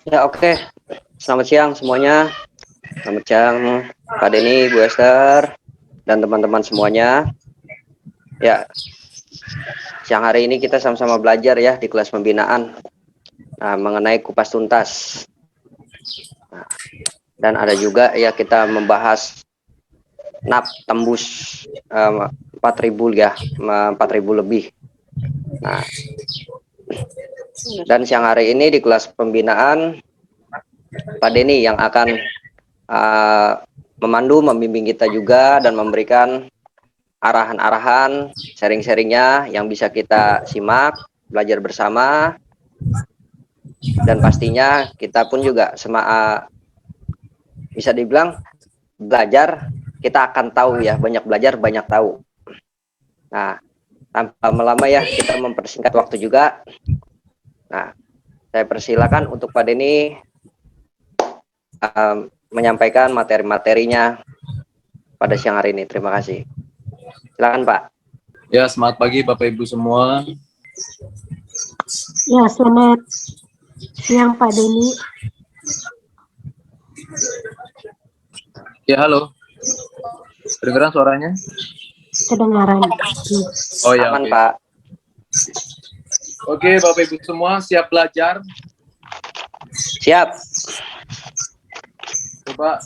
Ya, oke. Selamat siang semuanya. Selamat siang Pak Denny, Bu Esther, dan teman-teman semuanya. Ya, siang hari ini kita sama-sama belajar ya di kelas pembinaan mengenai kupas tuntas. Nah, dan ada juga ya kita membahas NAP tembus 4.000 ya, 4.000 lebih. Nah, dan siang hari ini di kelas pembinaan Pak Denny yang akan memandu, membimbing kita juga dan memberikan arahan-arahan, sharing-sharingnya yang bisa kita simak, belajar bersama, dan pastinya kita pun juga bisa dibilang belajar, kita akan tahu ya, banyak belajar, banyak tahu. Nah, tanpa melama ya, kita mempersingkat waktu juga. Nah, saya persilakan untuk Pak Denny menyampaikan materi-materinya pada siang hari ini. Terima kasih. Silakan Pak. Ya, selamat pagi Bapak Ibu semua. Ya, selamat siang Pak Denny. Ya, halo. Kedengaran suaranya? Kedengaran. Oh ya, Aman oke. Pak. Oke, Bapak Ibu semua siap belajar? Siap. Coba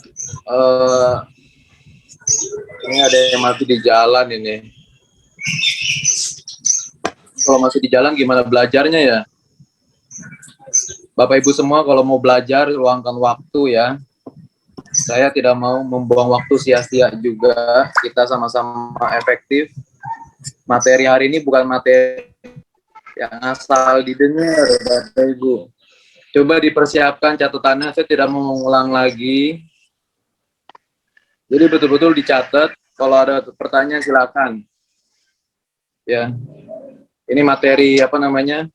ini ada yang masih di jalan ini. Kalau masih di jalan gimana belajarnya ya? Bapak Ibu semua kalau mau belajar luangkan waktu ya. Saya tidak mau membuang waktu sia-sia juga. Kita sama-sama efektif. Materi hari ini bukan materi yang asal didengar, Bapak Ibu. Coba dipersiapkan catatannya, saya tidak mau mengulang lagi. Jadi betul-betul dicatat, kalau ada pertanyaan silakan. Ya, ini materi apa namanya?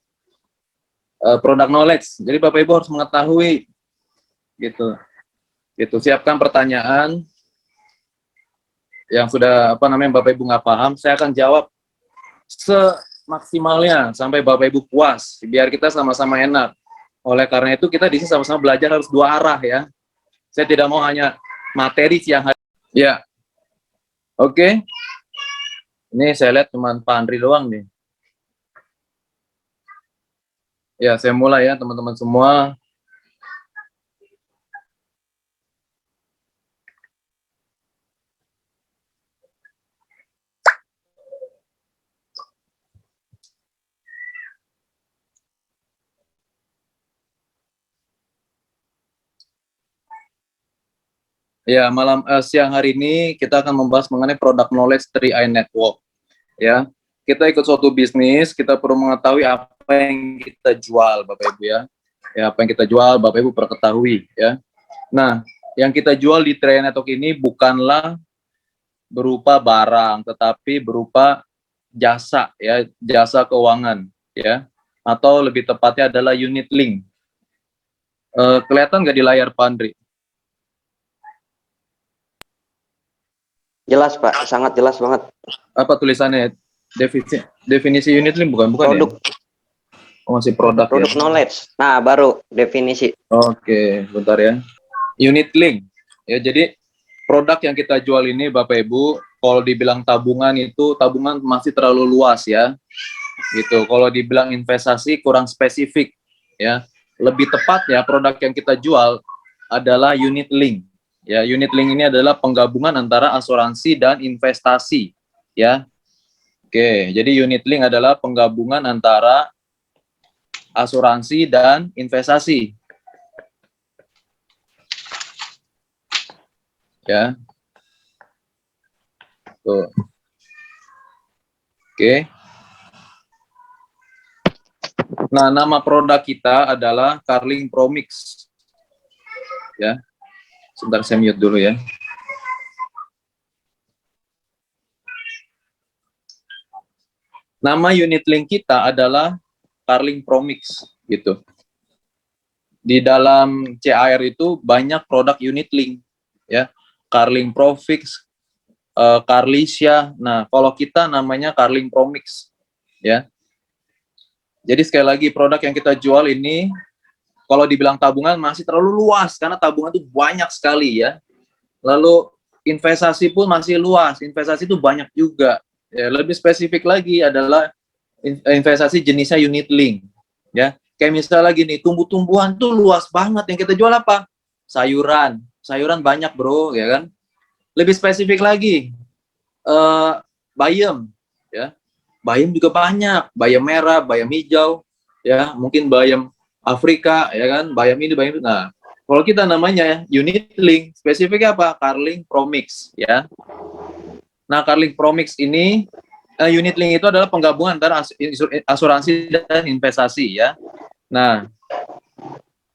Product knowledge. Jadi Bapak Ibu harus mengetahui gitu. Gitu, siapkan pertanyaan yang sudah apa namanya Bapak Ibu nggak paham, saya akan jawab semaksimalnya sampai Bapak Ibu puas, biar kita sama-sama enak. Oleh karena itu kita di sini sama-sama belajar harus dua arah ya. Saya tidak mau hanya materi siang hari. Ya, oke. Ini saya lihat cuma Pak Andri doang nih. Ya, saya mulai ya teman-teman semua. Ya, siang hari ini kita akan membahas mengenai product knowledge 3i network. Ya, kita ikut suatu bisnis, kita perlu mengetahui apa yang kita jual, Bapak Ibu ya. Ya, apa yang kita jual, Bapak Ibu perlu ketahui ya. Nah, yang kita jual di 3i network ini bukanlah berupa barang, tetapi berupa jasa ya, jasa keuangan ya, atau lebih tepatnya adalah unit link. Kelihatan nggak di layar Pak Andri? Jelas Pak, sangat jelas banget. Apa tulisannya? Definisi unit link bukan Produk, ya? Oh, masih produk ya. produk knowledge. Nah, baru definisi. Oke, bentar ya. Unit link. Ya, jadi produk yang kita jual ini Bapak Ibu, kalau dibilang tabungan itu tabungan masih terlalu luas ya. Gitu. Kalau dibilang investasi kurang spesifik ya. Lebih tepat ya produk yang kita jual adalah unit link. Ya, unit link ini adalah penggabungan antara asuransi dan investasi ya. Oke, jadi unit link adalah penggabungan antara asuransi dan investasi. Ya. Tuh. Oke. Nah, nama produk kita adalah Carling Promix. Ya. Sebentar saya mute dulu ya. Nama unit link kita adalah Carling Promix gitu. Di dalam CAR itu banyak produk unit link ya. Carling Profix, Carlisia. Nah, kalau kita namanya Carling Promix ya. Jadi sekali lagi produk yang kita jual ini kalau dibilang tabungan masih terlalu luas karena tabungan itu banyak sekali ya. Lalu investasi pun masih luas, investasi itu banyak juga. Ya, lebih spesifik lagi adalah investasi jenisnya unit link. Ya, kayak misalnya gini, tumbuh-tumbuhan tuh luas banget. Yang kita jual apa? Sayuran, sayuran banyak bro, ya kan? Lebih spesifik lagi, bayam, ya, bayam juga banyak, bayam merah, bayam hijau, ya, mungkin bayam Afrika, ya kan, bayam ini, bayam itu. Nah, kalau kita namanya unit link, spesifiknya apa? Carling Promix, ya. Nah, Carling Promix ini, unit link itu adalah penggabungan antara asuransi dan investasi, ya. Nah,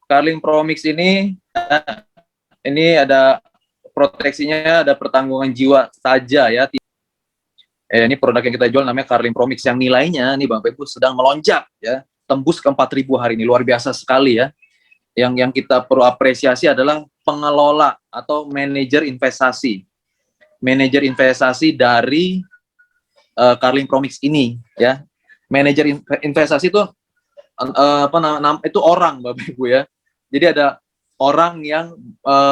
Carling Promix ini ada proteksinya, ada pertanggungan jiwa saja, ya. Ini produk yang kita jual namanya Carling Promix yang nilainya nih Bang Ibu sedang melonjak, ya, tembus ke 4.000 hari ini, luar biasa sekali ya. Yang kita perlu apresiasi adalah pengelola atau manajer investasi dari Carling Promix ini, ya. Manajer investasi itu itu orang Bapak Ibu ya. Jadi ada orang yang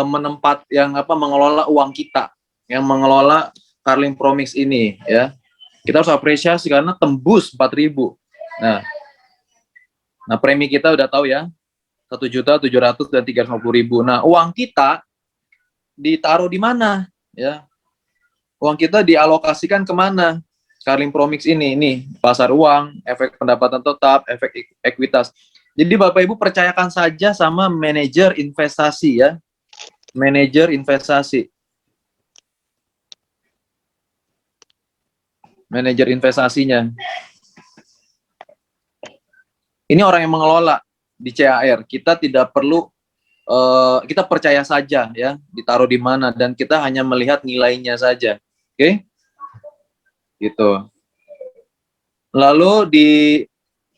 mengelola uang kita, yang mengelola Carling Promix ini, ya. Kita harus apresiasi karena tembus 4.000. Nah, premi kita udah tahu ya, 1.700.000 dan 350.000. Nah, uang kita ditaruh di mana, ya? Uang kita dialokasikan kemana? Carling Promix ini pasar uang, efek pendapatan tetap, efek ekuitas. Jadi Bapak Ibu percayakan saja sama manajer investasi, ya, manajer investasi. Manajer investasinya. Ini orang yang mengelola di CAR. Kita tidak perlu, kita percaya saja ya, ditaruh di mana, dan kita hanya melihat nilainya saja. Oke? Gitu. Lalu di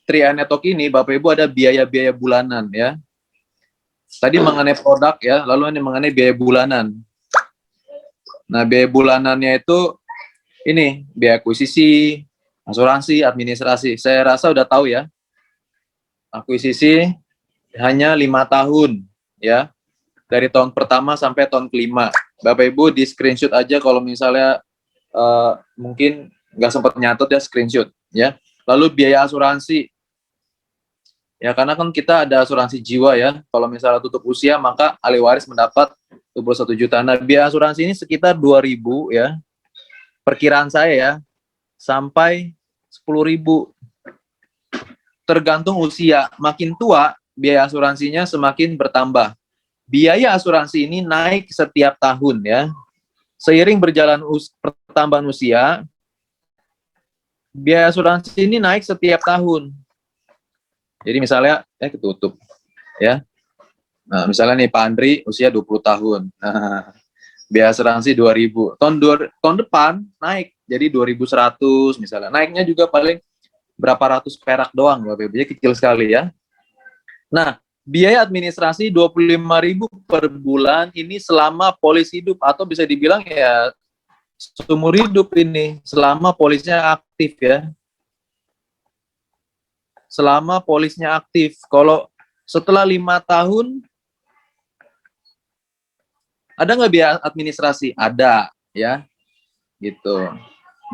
Trianetok ini, Bapak Ibu ada biaya-biaya bulanan ya. Tadi mengenai produk ya, lalu ini mengenai biaya bulanan. Nah, biaya bulanannya itu ini biaya akuisisi, asuransi, administrasi. Saya rasa udah tahu ya. Akuisisi hanya 5 tahun ya. Dari tahun pertama sampai tahun kelima. Bapak Ibu di screenshot aja kalau misalnya mungkin nggak sempat nyatet ya, screenshot ya. Lalu biaya asuransi. Ya, karena kan kita ada asuransi jiwa ya. Kalau misalnya tutup usia maka ahli waris mendapat 21 juta. Nah, biaya asuransi ini sekitar 2.000 ya. Perkiraan saya ya, sampai 10.000. Tergantung usia. Makin tua, biaya asuransinya semakin bertambah. Biaya asuransi ini naik setiap tahun ya. Seiring berjalan pertambahan usia, biaya asuransi ini naik setiap tahun. Jadi misalnya, ketutup ya. Nah, misalnya nih Pak Andri usia 20 tahun. Nah, biaya asuransi 2.000. Tahun depan naik jadi 2.100 misalnya. Naiknya juga paling berapa ratus perak doang, Bapak Ibu, kecil sekali ya. Nah, biaya administrasi 25.000 per bulan ini selama polis hidup, atau bisa dibilang ya seumur hidup ini selama polisnya aktif ya. Selama polisnya aktif. Kalau setelah 5 tahun ada nggak biaya administrasi? Ada, ya, gitu.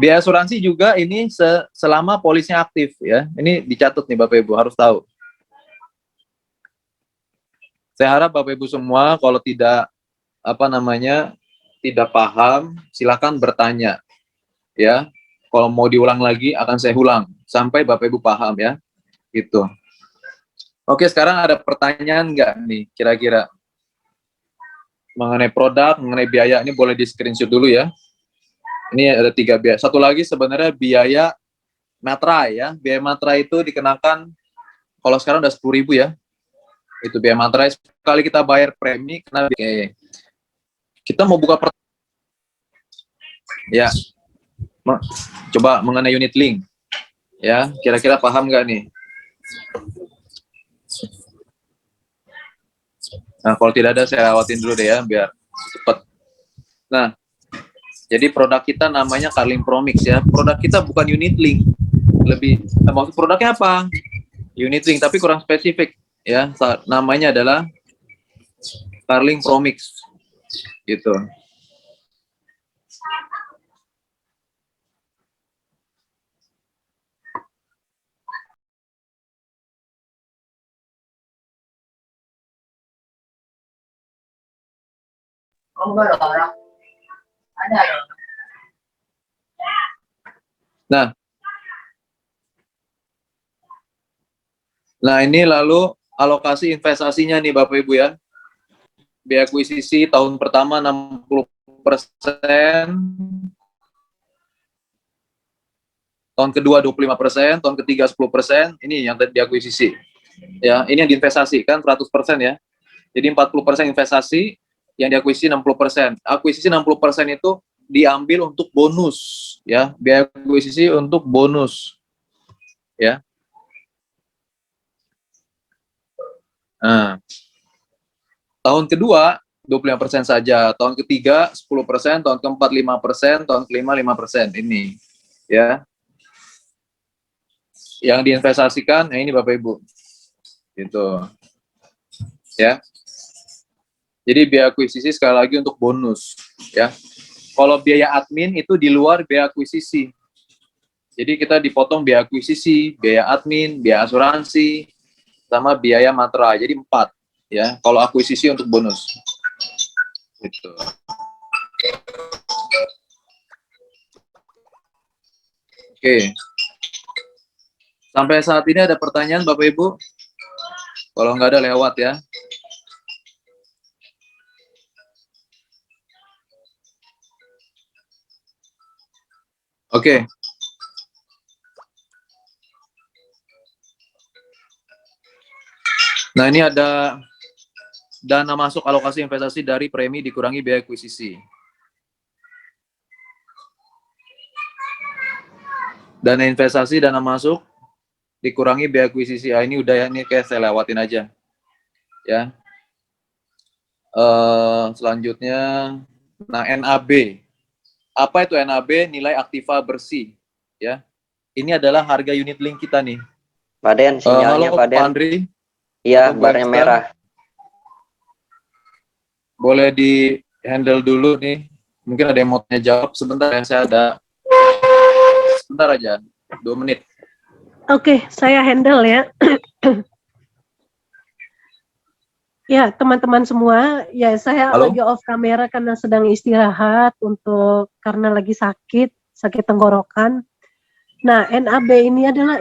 Biaya asuransi juga ini selama polisnya aktif, ya. Ini dicatat nih Bapak Ibu, harus tahu. Saya harap Bapak Ibu semua kalau tidak tidak paham, silakan bertanya, ya. Kalau mau diulang lagi akan saya ulang sampai Bapak Ibu paham ya, gitu. Oke, sekarang ada pertanyaan nggak nih kira-kira? Mengenai produk, mengenai biaya, ini boleh di screenshot dulu ya. Ini ada 3 biaya. Satu lagi sebenarnya biaya materai ya. Biaya materai itu dikenakan, kalau sekarang udah 10.000 ya. Itu biaya materai. Sekali kita bayar premi, kena biaya. Kita mau buka ya. Coba mengenai unit link. Ya, kira-kira paham nggak nih? Nah, kalau tidak ada saya lewatin dulu deh ya, biar cepat. Nah, jadi produk kita namanya Carling Promix ya. Produk kita bukan unit link. Maksud produknya apa? Unit link, tapi kurang spesifik. ya, namanya adalah Starling Promix gitu. Nah, ini lalu alokasi investasinya nih Bapak Ibu ya. Biaya akuisisi tahun pertama 60%, tahun kedua 25%, tahun ketiga 10%, ini yang diakuisisi. Ya, ini yang diinvestasikan 100% ya. Jadi 40% investasi, yang diakuisisi 60%. Akuisisi 60% itu diambil untuk bonus ya, biaya akuisisi untuk bonus ya. Nah, tahun kedua 25% saja, tahun ketiga 10%, tahun keempat 5%, tahun kelima 5%. Ini ya. Yang diinvestasikan, ini Bapak Ibu. Gitu. Ya. Jadi biaya akuisisi sekali lagi untuk bonus ya. Kalau biaya admin itu di luar biaya akuisisi. Jadi kita dipotong biaya akuisisi, biaya admin, biaya asuransi, sama biaya materai. Jadi 4 ya. Kalau akuisisi untuk bonus. Gitu. Oke. Sampai saat ini ada pertanyaan Bapak Ibu? Kalau nggak ada lewat ya. Oke. Nah, ini ada dana masuk alokasi investasi dari premi dikurangi biaya akuisisi. Dana investasi, dana masuk dikurangi biaya akuisisi. Ah, ini udah ya, ini kayak saya lewatin aja. Ya. Selanjutnya, nah NAB. Apa itu NAB? Nilai aktiva bersih. Ya. Ini adalah harga unit link kita nih. Pak Den, sinyalnya halo Pak Den. Pak Andri. Iya, barnya merah. Boleh di handle dulu nih. Mungkin ada yang mau tanya jawab sebentar ya, saya ada sebentar aja, 2 menit. Oke, saya handle ya. Ya, teman-teman semua, ya saya Halo? lagi off kamera karena sedang istirahat karena lagi sakit tenggorokan. Nah, NAB ini adalah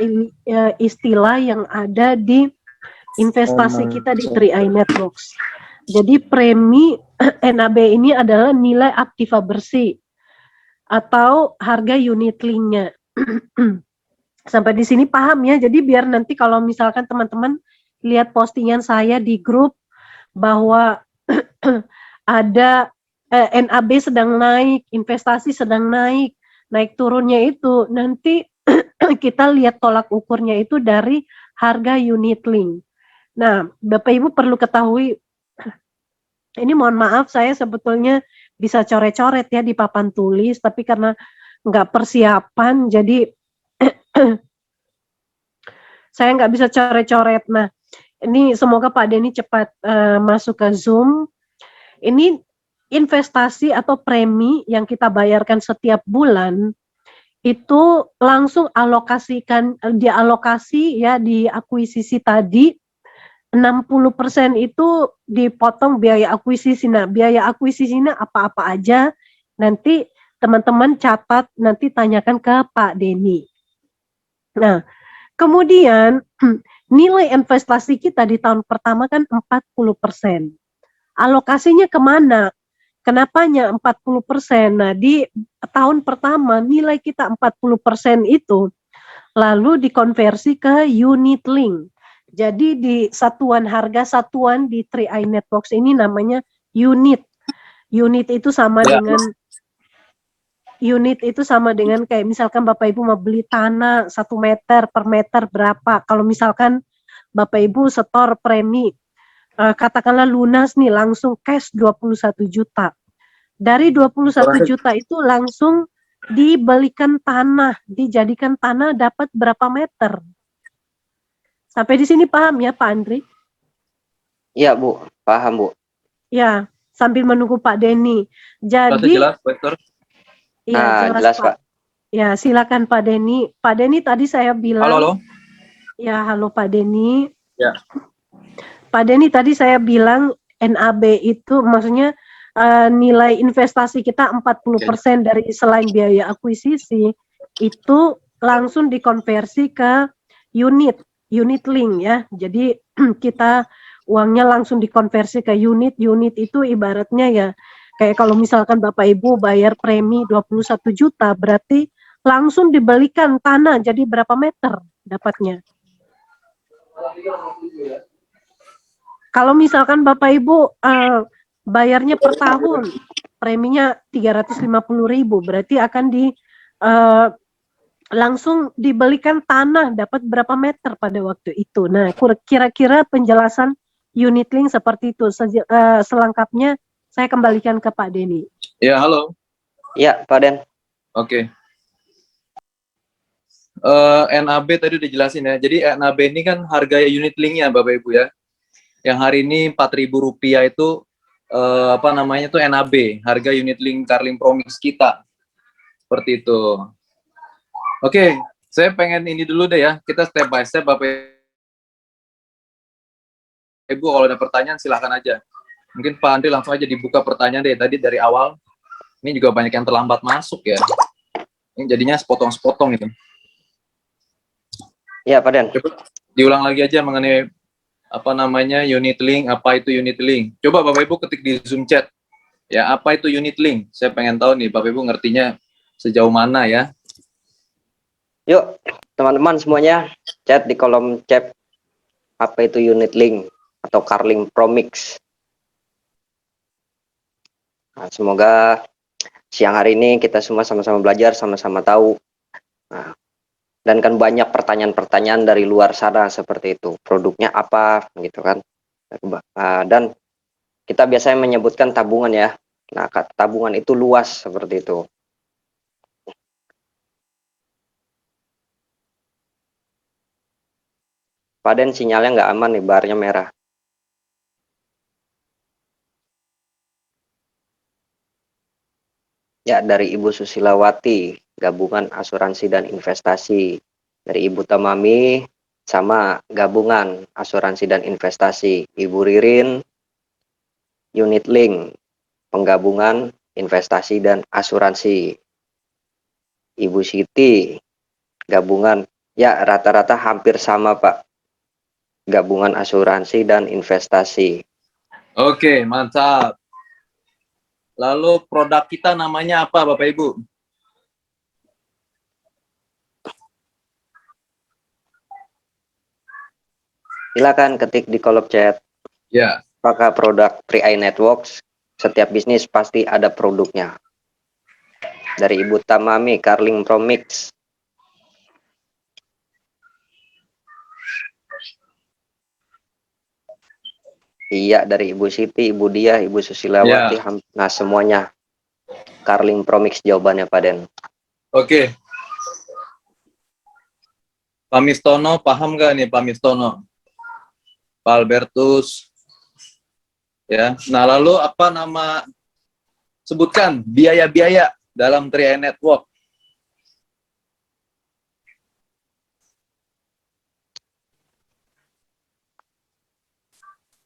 istilah yang ada di investasi kita di 3i Networks. Jadi premi NAB ini adalah nilai aktiva bersih atau harga unit link-nya. Sampai di sini paham ya? Jadi biar nanti kalau misalkan teman-teman lihat postingan saya di grup bahwa ada NAB sedang naik, investasi sedang naik turunnya itu nanti kita lihat tolak ukurnya itu dari harga unit link. Nah, Bapak Ibu perlu ketahui, ini mohon maaf saya sebetulnya bisa coret-coret ya di papan tulis, tapi karena nggak persiapan, jadi saya nggak bisa coret-coret. Nah, ini semoga Pak Denny cepat masuk ke Zoom. Ini investasi atau premi yang kita bayarkan setiap bulan, itu langsung dialokasi ya di akuisisi tadi, 60% itu dipotong biaya akuisisi. Nah, biaya akuisisinya apa-apa aja, nanti teman-teman catat, nanti tanyakan ke Pak Denny. Nah, kemudian nilai investasi kita di tahun pertama kan 40%. Alokasinya kemana? Kenapanya 40%? Nah, di tahun pertama nilai kita 40% itu lalu dikonversi ke unit link. Jadi di satuan harga satuan di 3i Networks ini namanya unit. Unit itu sama dengan kayak misalkan Bapak Ibu mau beli tanah 1 meter per meter berapa. Kalau misalkan Bapak Ibu setor premi, katakanlah lunas nih langsung cash 21 juta. Dari 21 juta itu langsung dibelikan tanah, dijadikan tanah dapat berapa meter. Sampai di sini paham ya Pak Andri? Iya, Bu. Paham, Bu. Ya, sambil menunggu Pak Denny. Jelas, Jadi, jelas, Pak Hector. ya Nah, jelas jelas, Pak. Pak. Ya, silakan Pak Denny. Pak Denny tadi saya Halo, bilang, halo. ya halo Pak Denny. Ya. Pak Denny tadi saya bilang NAB itu maksudnya nilai investasi kita 40% dari selain biaya akuisisi itu langsung dikonversi ke unit link ya. Jadi kita uangnya langsung dikonversi ke unit itu ibaratnya ya kayak kalau misalkan Bapak Ibu bayar premi 21 juta berarti langsung dibelikan tanah jadi berapa meter dapatnya. Kalau misalkan Bapak Ibu bayarnya per tahun, preminya 350.000, berarti akan langsung dibelikan tanah dapat berapa meter pada waktu itu. Nah, kira-kira penjelasan unit link seperti itu. Selengkapnya saya kembalikan ke Pak Denny. Ya, halo. Iya, Pak Den. Oke. NAB tadi udah jelasin ya. Jadi NAB ini kan harga unit linknya Bapak Ibu ya. Yang hari ini Rp4.000 itu apa namanya tuh NAB, harga unit link Carling Promix kita. Seperti itu. Oke, saya pengen ini dulu deh ya. Kita step by step Bapak Ibu kalau ada pertanyaan silahkan aja. Mungkin Pak Andri langsung aja dibuka pertanyaan deh tadi dari awal. Ini juga banyak yang terlambat masuk ya. Ini jadinya sepotong-sepotong gitu. Iya, Pak Den. Coba diulang lagi aja mengenai apa namanya unit link, apa itu unit link. Coba Bapak Ibu ketik di Zoom chat. Ya, apa itu unit link? Saya pengen tahu nih Bapak Ibu ngertinya sejauh mana ya. Yuk, teman-teman semuanya, chat di kolom chat apa itu unit link atau Carling Promix. Nah, semoga siang hari ini kita semua sama-sama belajar, sama-sama tahu. Nah, dan kan banyak pertanyaan-pertanyaan dari luar sana seperti itu. Produknya apa gitu kan. Dan kita biasanya menyebutkan tabungan ya. Nah, tabungan itu luas seperti itu. Pak Den, sinyalnya nggak aman nih, barnya merah. Ya, dari Ibu Susilawati, gabungan asuransi dan investasi. Dari Ibu Tamami, sama gabungan asuransi dan investasi. Ibu Ririn, unit link, penggabungan investasi dan asuransi. Ibu Siti, gabungan, ya rata-rata hampir sama Pak. Gabungan asuransi dan investasi. Oke, mantap. Lalu produk kita namanya apa Bapak Ibu? Silakan ketik di kolom chat. Ya. Apakah produk 3i Networks? Setiap bisnis pasti ada produknya. Dari Ibu Tamami, Carling Promix. Iya, dari Ibu Siti, Ibu Diah, Ibu Susilawati. Ya. Nah, semuanya Carling Promix jawabannya, Pak Den. Oke. Pak Mistono, paham nggak nih Pak Mistono? Pak Albertus. Ya. Nah, lalu apa nama, sebutkan biaya-biaya dalam 3i Network.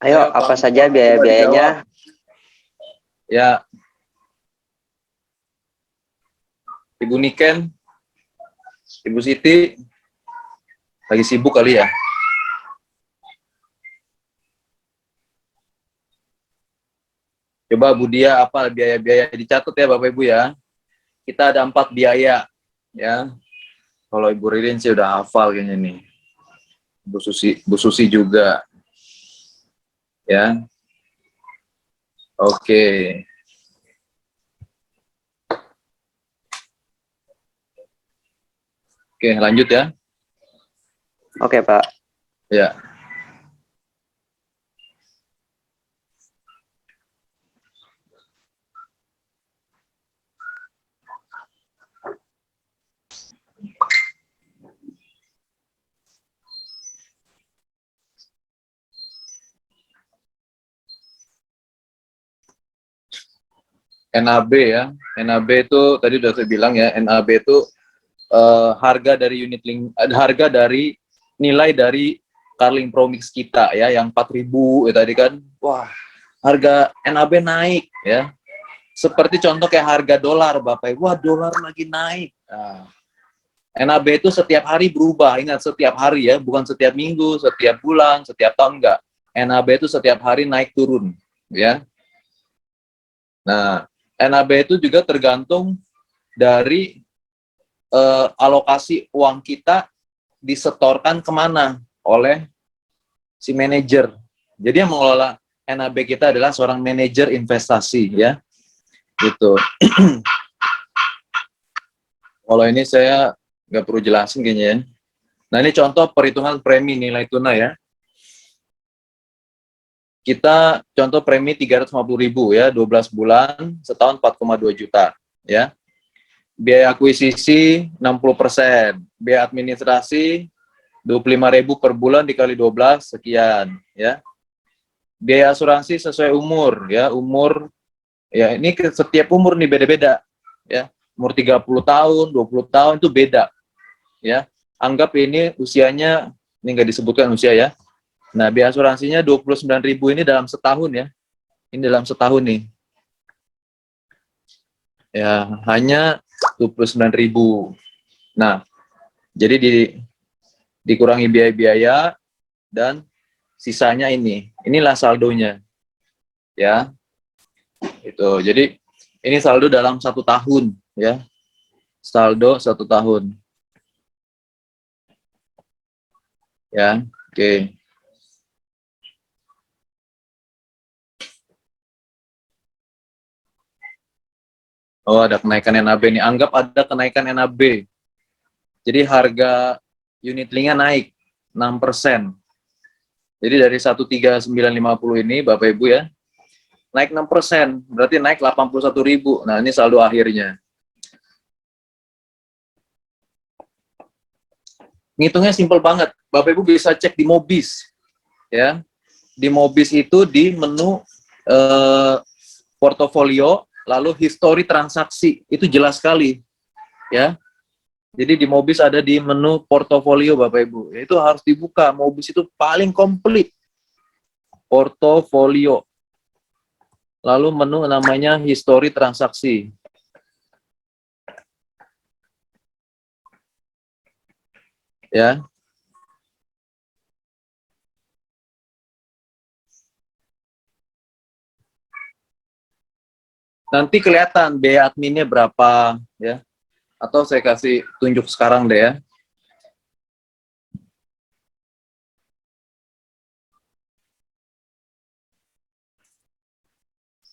Ayo, apa saja biaya-biayanya? Ya. Ibu Niken, Ibu Siti, lagi sibuk kali ya? Coba Bu Dia apa biaya-biaya dicatat ya Bapak Ibu ya. Kita ada 4 biaya ya. Kalau Ibu Ririn sih udah hafal kayaknya nih. Bu Susi juga. Ya. Oke. Oke, lanjut ya. Oke, Pak. Ya. NAB ya. NAB itu tadi udah saya bilang ya, NAB itu harga dari harga dari nilai dari Carling Promix kita ya, yang 4.000 ya tadi kan. Wah, harga NAB naik ya. Seperti contoh kayak harga dolar, Bapak. Wah, dolar lagi naik. Nah, NAB itu setiap hari berubah. Ingat, setiap hari ya, bukan setiap minggu, setiap bulan, setiap tahun, enggak. NAB itu setiap hari naik turun ya. Nah, NAB itu juga tergantung dari alokasi uang kita disetorkan kemana oleh si manajer. Jadi yang mengelola NAB kita adalah seorang manajer investasi ya. Gitu. Kalau ini saya nggak perlu jelasin kayaknya ya. Nah, ini contoh perhitungan premi nilai tuna ya. Kita contoh premi 350.000 ya, 12 bulan, setahun 4,2 juta ya. Biaya akuisisi 60%, biaya administrasi 25.000 per bulan dikali 12 sekian ya. Biaya asuransi sesuai umur ya, umur ya ini setiap umur nih beda-beda ya. Umur 30 tahun, 20 tahun itu beda ya. Anggap ini usianya, ini nggak disebutkan usia ya. Nah, biaya asuransinya 29.000 ini dalam setahun ya. Ini dalam setahun nih. Ya, hanya 29.000. Nah, jadi dikurangi biaya-biaya dan sisanya ini. Inilah saldonya. Ya. Itu. Jadi ini saldo dalam 1 tahun ya. Saldo 1 tahun. Ya, oke. Oh, ada kenaikan NAB nih. Anggap ada kenaikan NAB. Jadi harga unit linknya naik 6%. Jadi dari 13950 ini Bapak Ibu ya, naik 6%, berarti naik 81.000. Nah, ini saldo akhirnya. Ngitungnya simpel banget. Bapak Ibu bisa cek di Mobis. Ya. Di Mobis itu di menu portofolio, lalu histori transaksi. Itu jelas sekali. Ya. Jadi di Mobis ada di menu portofolio Bapak Ibu. Itu harus dibuka. Mobis itu paling komplit. Portofolio. Lalu menu namanya histori transaksi. Ya. Nanti kelihatan biaya adminnya berapa ya. Atau saya kasih tunjuk sekarang deh ya.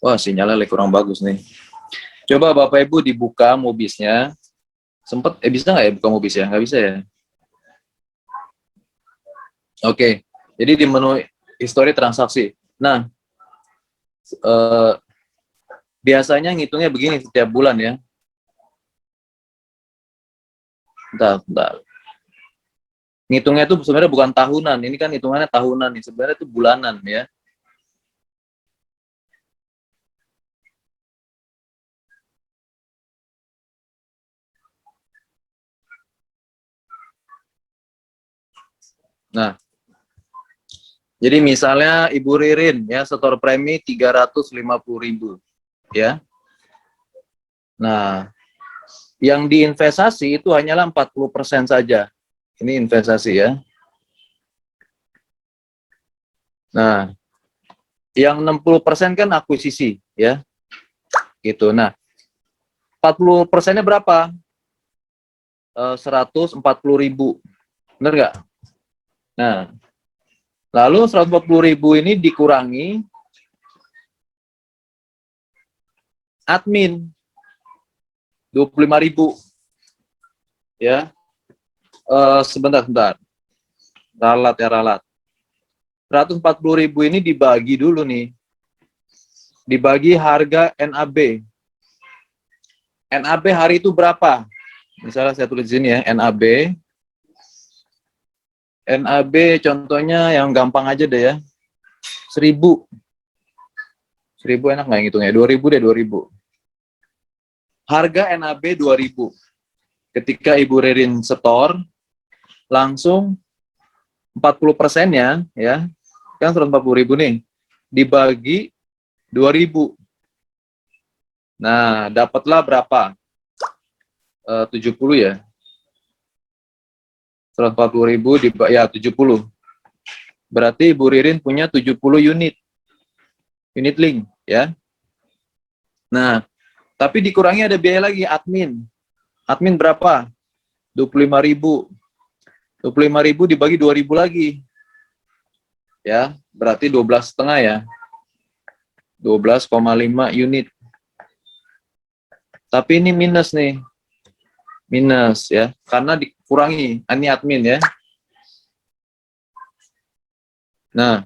Wah, sinyalnya lagi kurang bagus nih. Coba Bapak Ibu dibuka Mobisnya. Sempet, bisa nggak ya buka Mobis ya? Nggak bisa ya? Oke, jadi di menu histori transaksi. Nah, biasanya ngitungnya begini setiap bulan ya. Bentar. Ngitungnya itu sebenarnya bukan tahunan. Ini kan hitungannya tahunan nih. Sebenarnya itu bulanan ya. Nah, jadi misalnya Ibu Ririn ya setor premi 350.000 ya. Nah, yang diinvestasi itu hanyalah 40% saja. Ini investasi ya. Nah, yang 60% kan akuisisi ya. Gitu. Nah, 40%-nya berapa? 140.000. Benar nggak? Nah, lalu 140.000 ini dikurangi admin 25.000 ya. Sebentar. Ralat. 140.000 ini dibagi dulu nih. Dibagi harga NAB. NAB hari itu berapa? Misalnya saya tulis di sini ya, NAB. NAB contohnya yang gampang aja deh ya. 1.000. 1.000 enak nggak ngitungnya? 2.000 deh, 2.000. harga NAB 2000. Ketika Ibu Ririn setor, langsung 40%-nya, ya, kan 140.000 nih, dibagi 2000. Nah, dapatlah berapa? 70 ya. 140.000 ya 70. Berarti Ibu Ririn punya 70 unit link, ya. Nah, tapi dikurangi ada biaya lagi admin. Admin berapa? 25.000. 25.000 dibagi 2.000 lagi. Ya, berarti 12,5 ya. 12,5 unit. Tapi ini minus nih. Minus ya, karena dikurangi. Ini admin ya. Nah,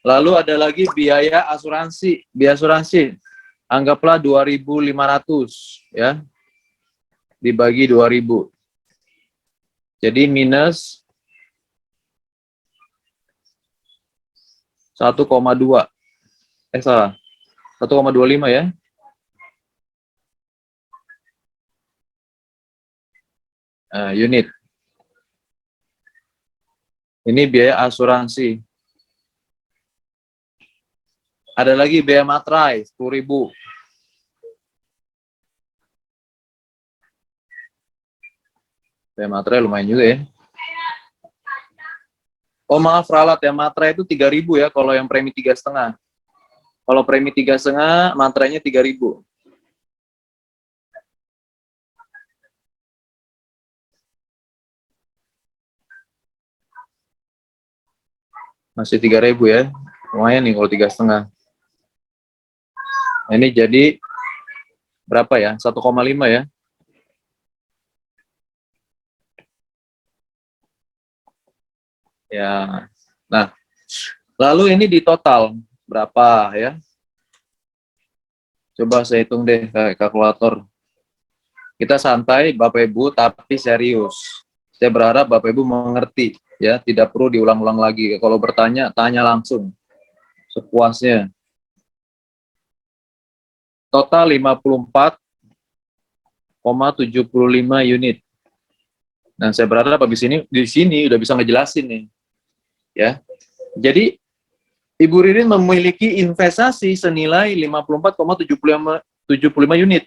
lalu ada lagi biaya asuransi. Biaya asuransi anggaplah 2.500 ya. Dibagi 2.000. Jadi minus 1,2. Salah. 1,25 ya. Unit. Ini biaya asuransi. Ada lagi biaya materai 10.000. Biaya materai lumayan juga ya. Oh maaf, ralat ya, materai itu 3.000 ya kalau yang premi 3,5. Kalau premi 3,5, materainya 3.000. Masih 3.000 ya. Lumayan nih kalau 3,5. Nah, ini jadi berapa ya? 1,5 ya. Ya. Nah, lalu ini di total berapa ya? Coba saya hitung deh kayak kalkulator. Kita santai Bapak Ibu tapi serius. Saya berharap Bapak Ibu mengerti ya, tidak perlu diulang-ulang lagi. Kalau bertanya, tanya langsung. Sepuasnya. Total 54,75 unit. Nah, saya berharap habis ini di sini udah bisa ngejelasin nih. Ya. Jadi Ibu Ririn memiliki investasi senilai 54,75 unit.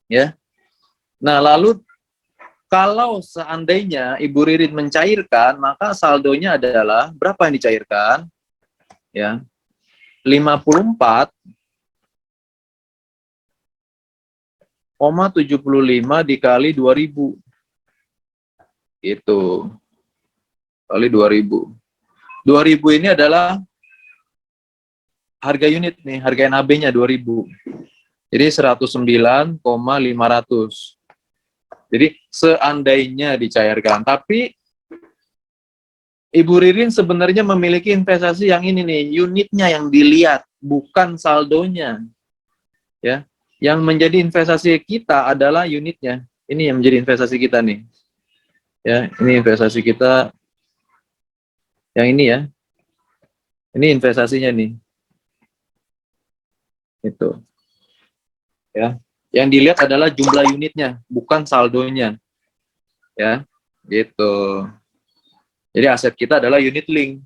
Ya. Nah, lalu kalau seandainya Ibu Ririn mencairkan, maka saldonya adalah berapa yang dicairkan? Ya. 54,75 dikali 2.000. Itu. Kali 2.000. 2.000 ini adalah harga unit nih, harga NAB-nya 2.000. Jadi 109,500. Jadi seandainya dicairkan, tapi Ibu Ririn sebenarnya memiliki investasi yang ini nih, unitnya yang dilihat, bukan saldonya. Ya. Yang menjadi investasi kita adalah unitnya. Ini yang menjadi investasi kita nih. Ya, ini investasi kita yang ini ya. Ini investasinya nih. Itu. Ya. Yang dilihat adalah jumlah unitnya, bukan saldonya. Ya. Gitu. Jadi aset kita adalah unit link.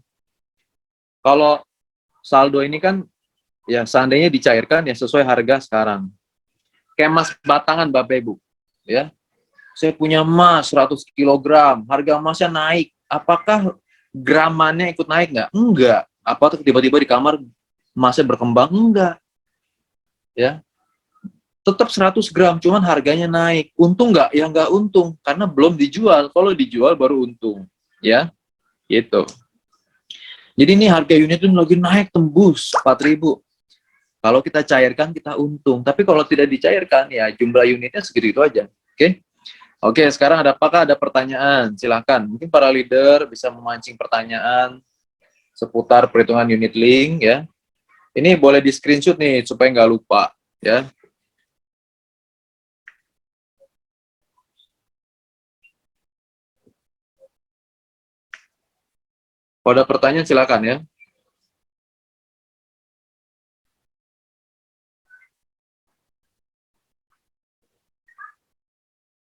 Kalau saldo ini kan ya seandainya dicairkan ya sesuai harga sekarang. Kayak emas batangan Bapak Ibu, ya. Saya punya emas 100 kg, harga emasnya naik. Apakah gramannya ikut naik nggak? Enggak. Apa tiba-tiba di kamar emasnya berkembang? Enggak. Ya. Tetap 100 gram, cuman harganya naik. Untung nggak? Ya nggak untung, karena belum dijual. Kalau dijual baru untung. Ya, gitu. Jadi ini harga unit itu lagi naik tembus 4.000. Kalau kita cairkan kita untung, tapi kalau tidak dicairkan ya jumlah unitnya segitu aja. Oke? Oke, sekarang apakah ada pertanyaan? Silakan. Mungkin para leader bisa memancing pertanyaan seputar perhitungan unit link ya. Ini boleh di screenshot nih supaya nggak lupa ya. Kalau ada pertanyaan silakan ya.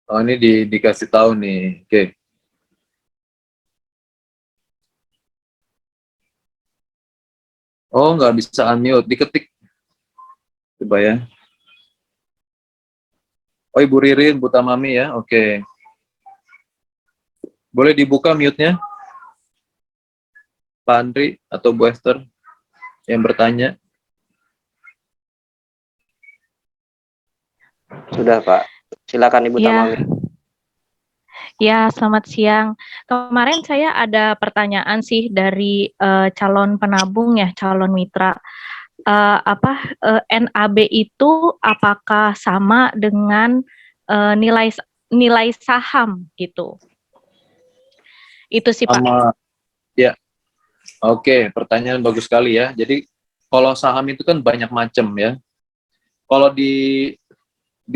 Oh, ini dikasih tahu nih. Oke. Oh, nggak bisa unmute. Diketik. Coba ya. Oh, Ibu Ririn, Bu Tamami ya. Oke. Boleh dibuka mute-nya, Pak Andri atau Bu Esther yang bertanya. Sudah, Pak. Silakan Ibu Ya, Tamami. ya, selamat siang. Kemarin saya ada pertanyaan sih dari calon penabung ya, calon mitra. NAB itu apakah sama dengan nilai saham gitu? Itu sih Pak. Ya. Oke, pertanyaan bagus sekali ya. Jadi kalau saham itu kan banyak macam ya. Kalau di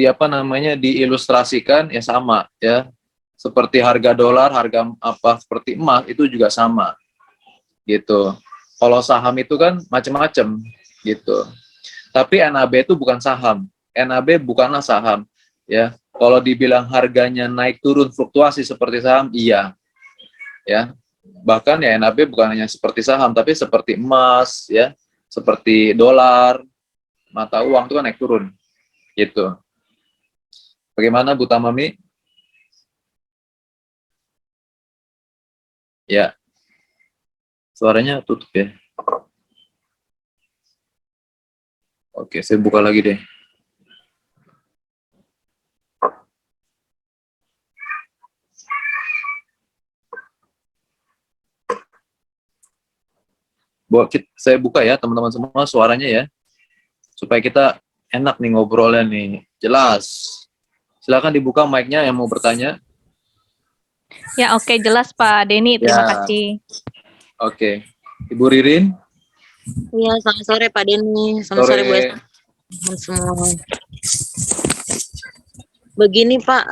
apa namanya diilustrasikan ya sama ya. Seperti harga dolar, harga apa seperti emas itu juga sama gitu. Kalau saham itu kan macam-macam gitu. Tapi NAB itu bukan saham. NAB bukanlah saham ya. Kalau dibilang harganya naik turun fluktuasi seperti saham, iya ya. Bahkan ya NAB bukan hanya seperti saham tapi seperti emas ya, seperti dolar, mata uang itu kan naik turun gitu. Bagaimana Bu Tamami? Ya, suaranya tutup ya. Oke, saya buka lagi deh. Saya buka ya teman-teman semua suaranya ya, supaya kita enak nih ngobrolnya nih, jelas. Silakan dibuka mic-nya yang mau bertanya. Ya, oke, jelas Pak Denny, terima Ya. kasih. Oke, Ibu Ririn. Iya, selamat sore Pak Denny, selamat sore Bu Esther semua. Begini Pak,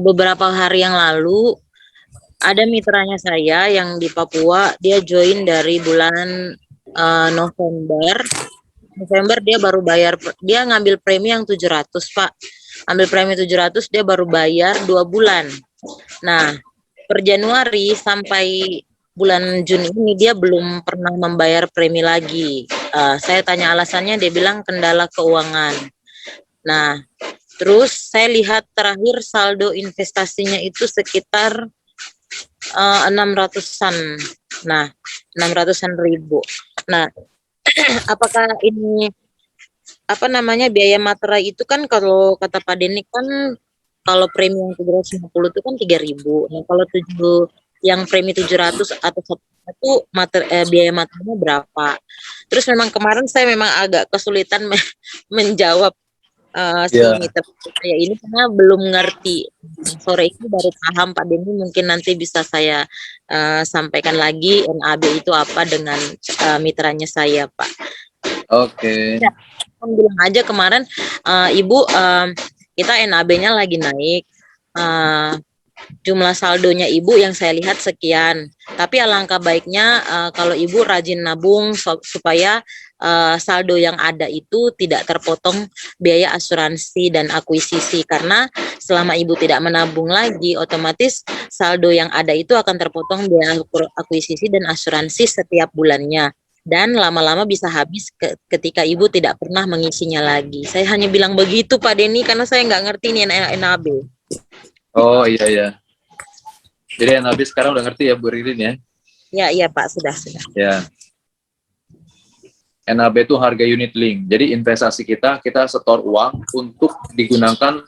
beberapa hari yang lalu ada mitranya saya yang di Papua, dia join dari bulan November. November dia baru bayar, dia ngambil premi yang 700 Pak. Ambil premi 700, dia baru bayar 2 bulan. Nah, per Januari sampai bulan Juni ini dia belum pernah membayar premi lagi. Saya tanya alasannya, dia bilang kendala keuangan. Nah, terus saya lihat terakhir saldo investasinya itu sekitar 600-an. Nah, 600-an ribu. Nah, apakah ini apa namanya biaya materai itu kan kalau kata Pak Denny kan kalau premi yang 750 itu kan 3.000. Nah, kalau yang premi 700 atau itu biaya materinya berapa? Terus memang kemarin saya memang agak kesulitan menjawab si mitra saya ini karena belum ngerti. Sore ini baru paham Pak Denny, mungkin nanti bisa saya sampaikan lagi NAB itu apa dengan mitranya saya Pak. Oke. Ya, bilang aja kemarin Ibu kita NAB-nya lagi naik. Jumlah saldonya Ibu yang saya lihat sekian. Tapi alangkah baiknya kalau Ibu rajin nabung supaya saldo yang ada itu tidak terpotong biaya asuransi dan akuisisi. Karena selama Ibu tidak menabung lagi, otomatis saldo yang ada itu akan terpotong biaya akuisisi dan asuransi setiap bulannya. Dan lama-lama bisa habis ketika Ibu tidak pernah mengisinya lagi. Saya hanya bilang begitu Pak Denny karena saya nggak ngerti nih NAB. Oh iya ya. Jadi NAB sekarang udah ngerti ya Bu Ririn ya? Ya iya Pak, sudah. Ya. NAB itu harga unit link. Jadi investasi kita setor uang untuk digunakan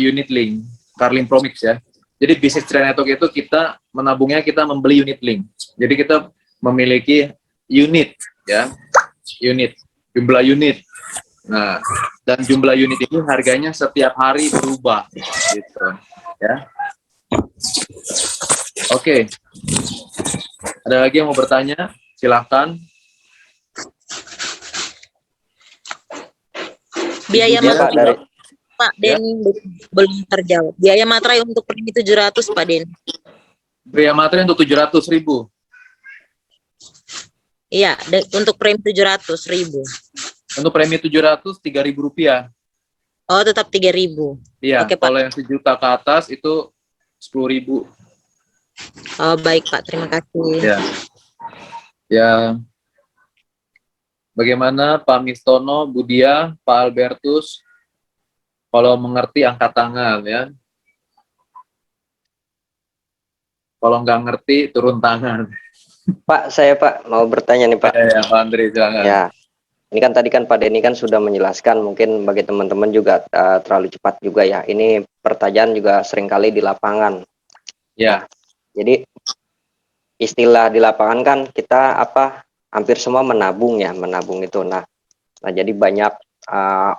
unit link, Carlin Promix ya. Jadi bisnis trade network itu kita menabungnya kita membeli unit link. Jadi kita memiliki unit ya, jumlah unit. Nah, dan jumlah unit ini harganya setiap hari berubah gitu ya. Oke. Ada lagi yang mau bertanya? Silakan. Biaya materai Pak Denny belum terjawab. Biaya materai untuk premi 700 Pak Denny. Biaya materai untuk 700.000. Iya, untuk premi 700.000. Untuk premi 700, 3.000 rupiah. Oh, tetap 3.000. Iya, Oke, Pak. kalau yang 1 juta ke atas itu 10.000. Oh, baik, Pak. Terima kasih. Ya, ya. Bagaimana Pak Mistono, Budia, Pak Albertus? Kalau mengerti angkat tangan ya. Kalau nggak ngerti turun tangan. Pak, saya Pak mau bertanya nih Pak. Ya, Pak Andri, silakan. Ya, ini kan tadi kan Pak Denny kan sudah menjelaskan, mungkin bagi teman-teman juga terlalu cepat juga ya. Ini pertanyaan juga seringkali di lapangan. Ya, Jadi istilah di lapangan kan kita hampir semua menabung ya, menabung itu. Nah jadi banyak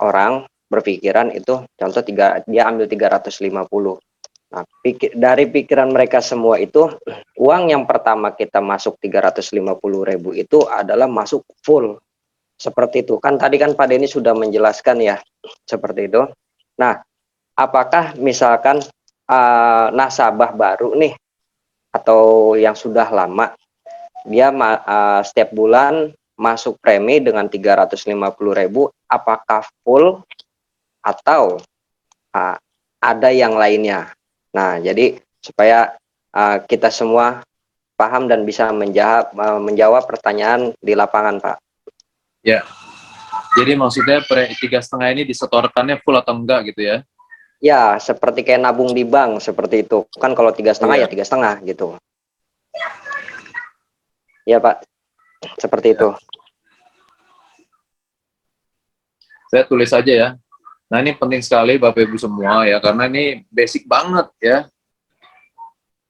orang berpikiran itu contoh dia ambil 350. Nah, dari pikiran mereka semua itu uang yang pertama kita masuk 350.000 itu adalah masuk full seperti itu. Kan tadi kan Pak Denny sudah menjelaskan ya seperti itu. Nah, apakah misalkan nasabah baru nih atau yang sudah lama dia setiap bulan masuk premi dengan 350.000, apakah full atau ada yang lainnya? Nah, jadi supaya kita semua paham dan bisa menjawab pertanyaan di lapangan, Pak. ya. Jadi maksudnya 3,5 ini disetorkannya full atau enggak gitu ya? Ya, seperti kayak nabung di bank seperti itu. Kan kalau 3,5 ya Iya. 3,5 gitu. Ya, Pak. Seperti itu. Saya tulis saja ya. Nah, ini penting sekali Bapak Ibu semua ya, karena ini basic banget ya.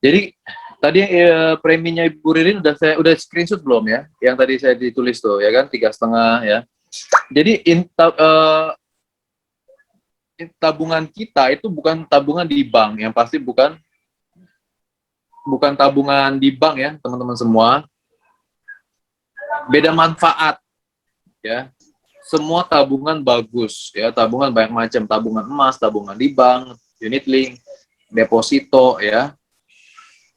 Jadi tadi preminya Ibu Ririn udah screenshot belum ya? Yang tadi saya ditulis tuh ya kan 3,5 ya. Jadi tabungan kita itu bukan tabungan di bank, yang pasti bukan tabungan di bank ya teman-teman semua. Beda manfaat ya. Semua tabungan bagus ya, tabungan banyak macam, tabungan emas, tabungan di bank, unit link, deposito ya.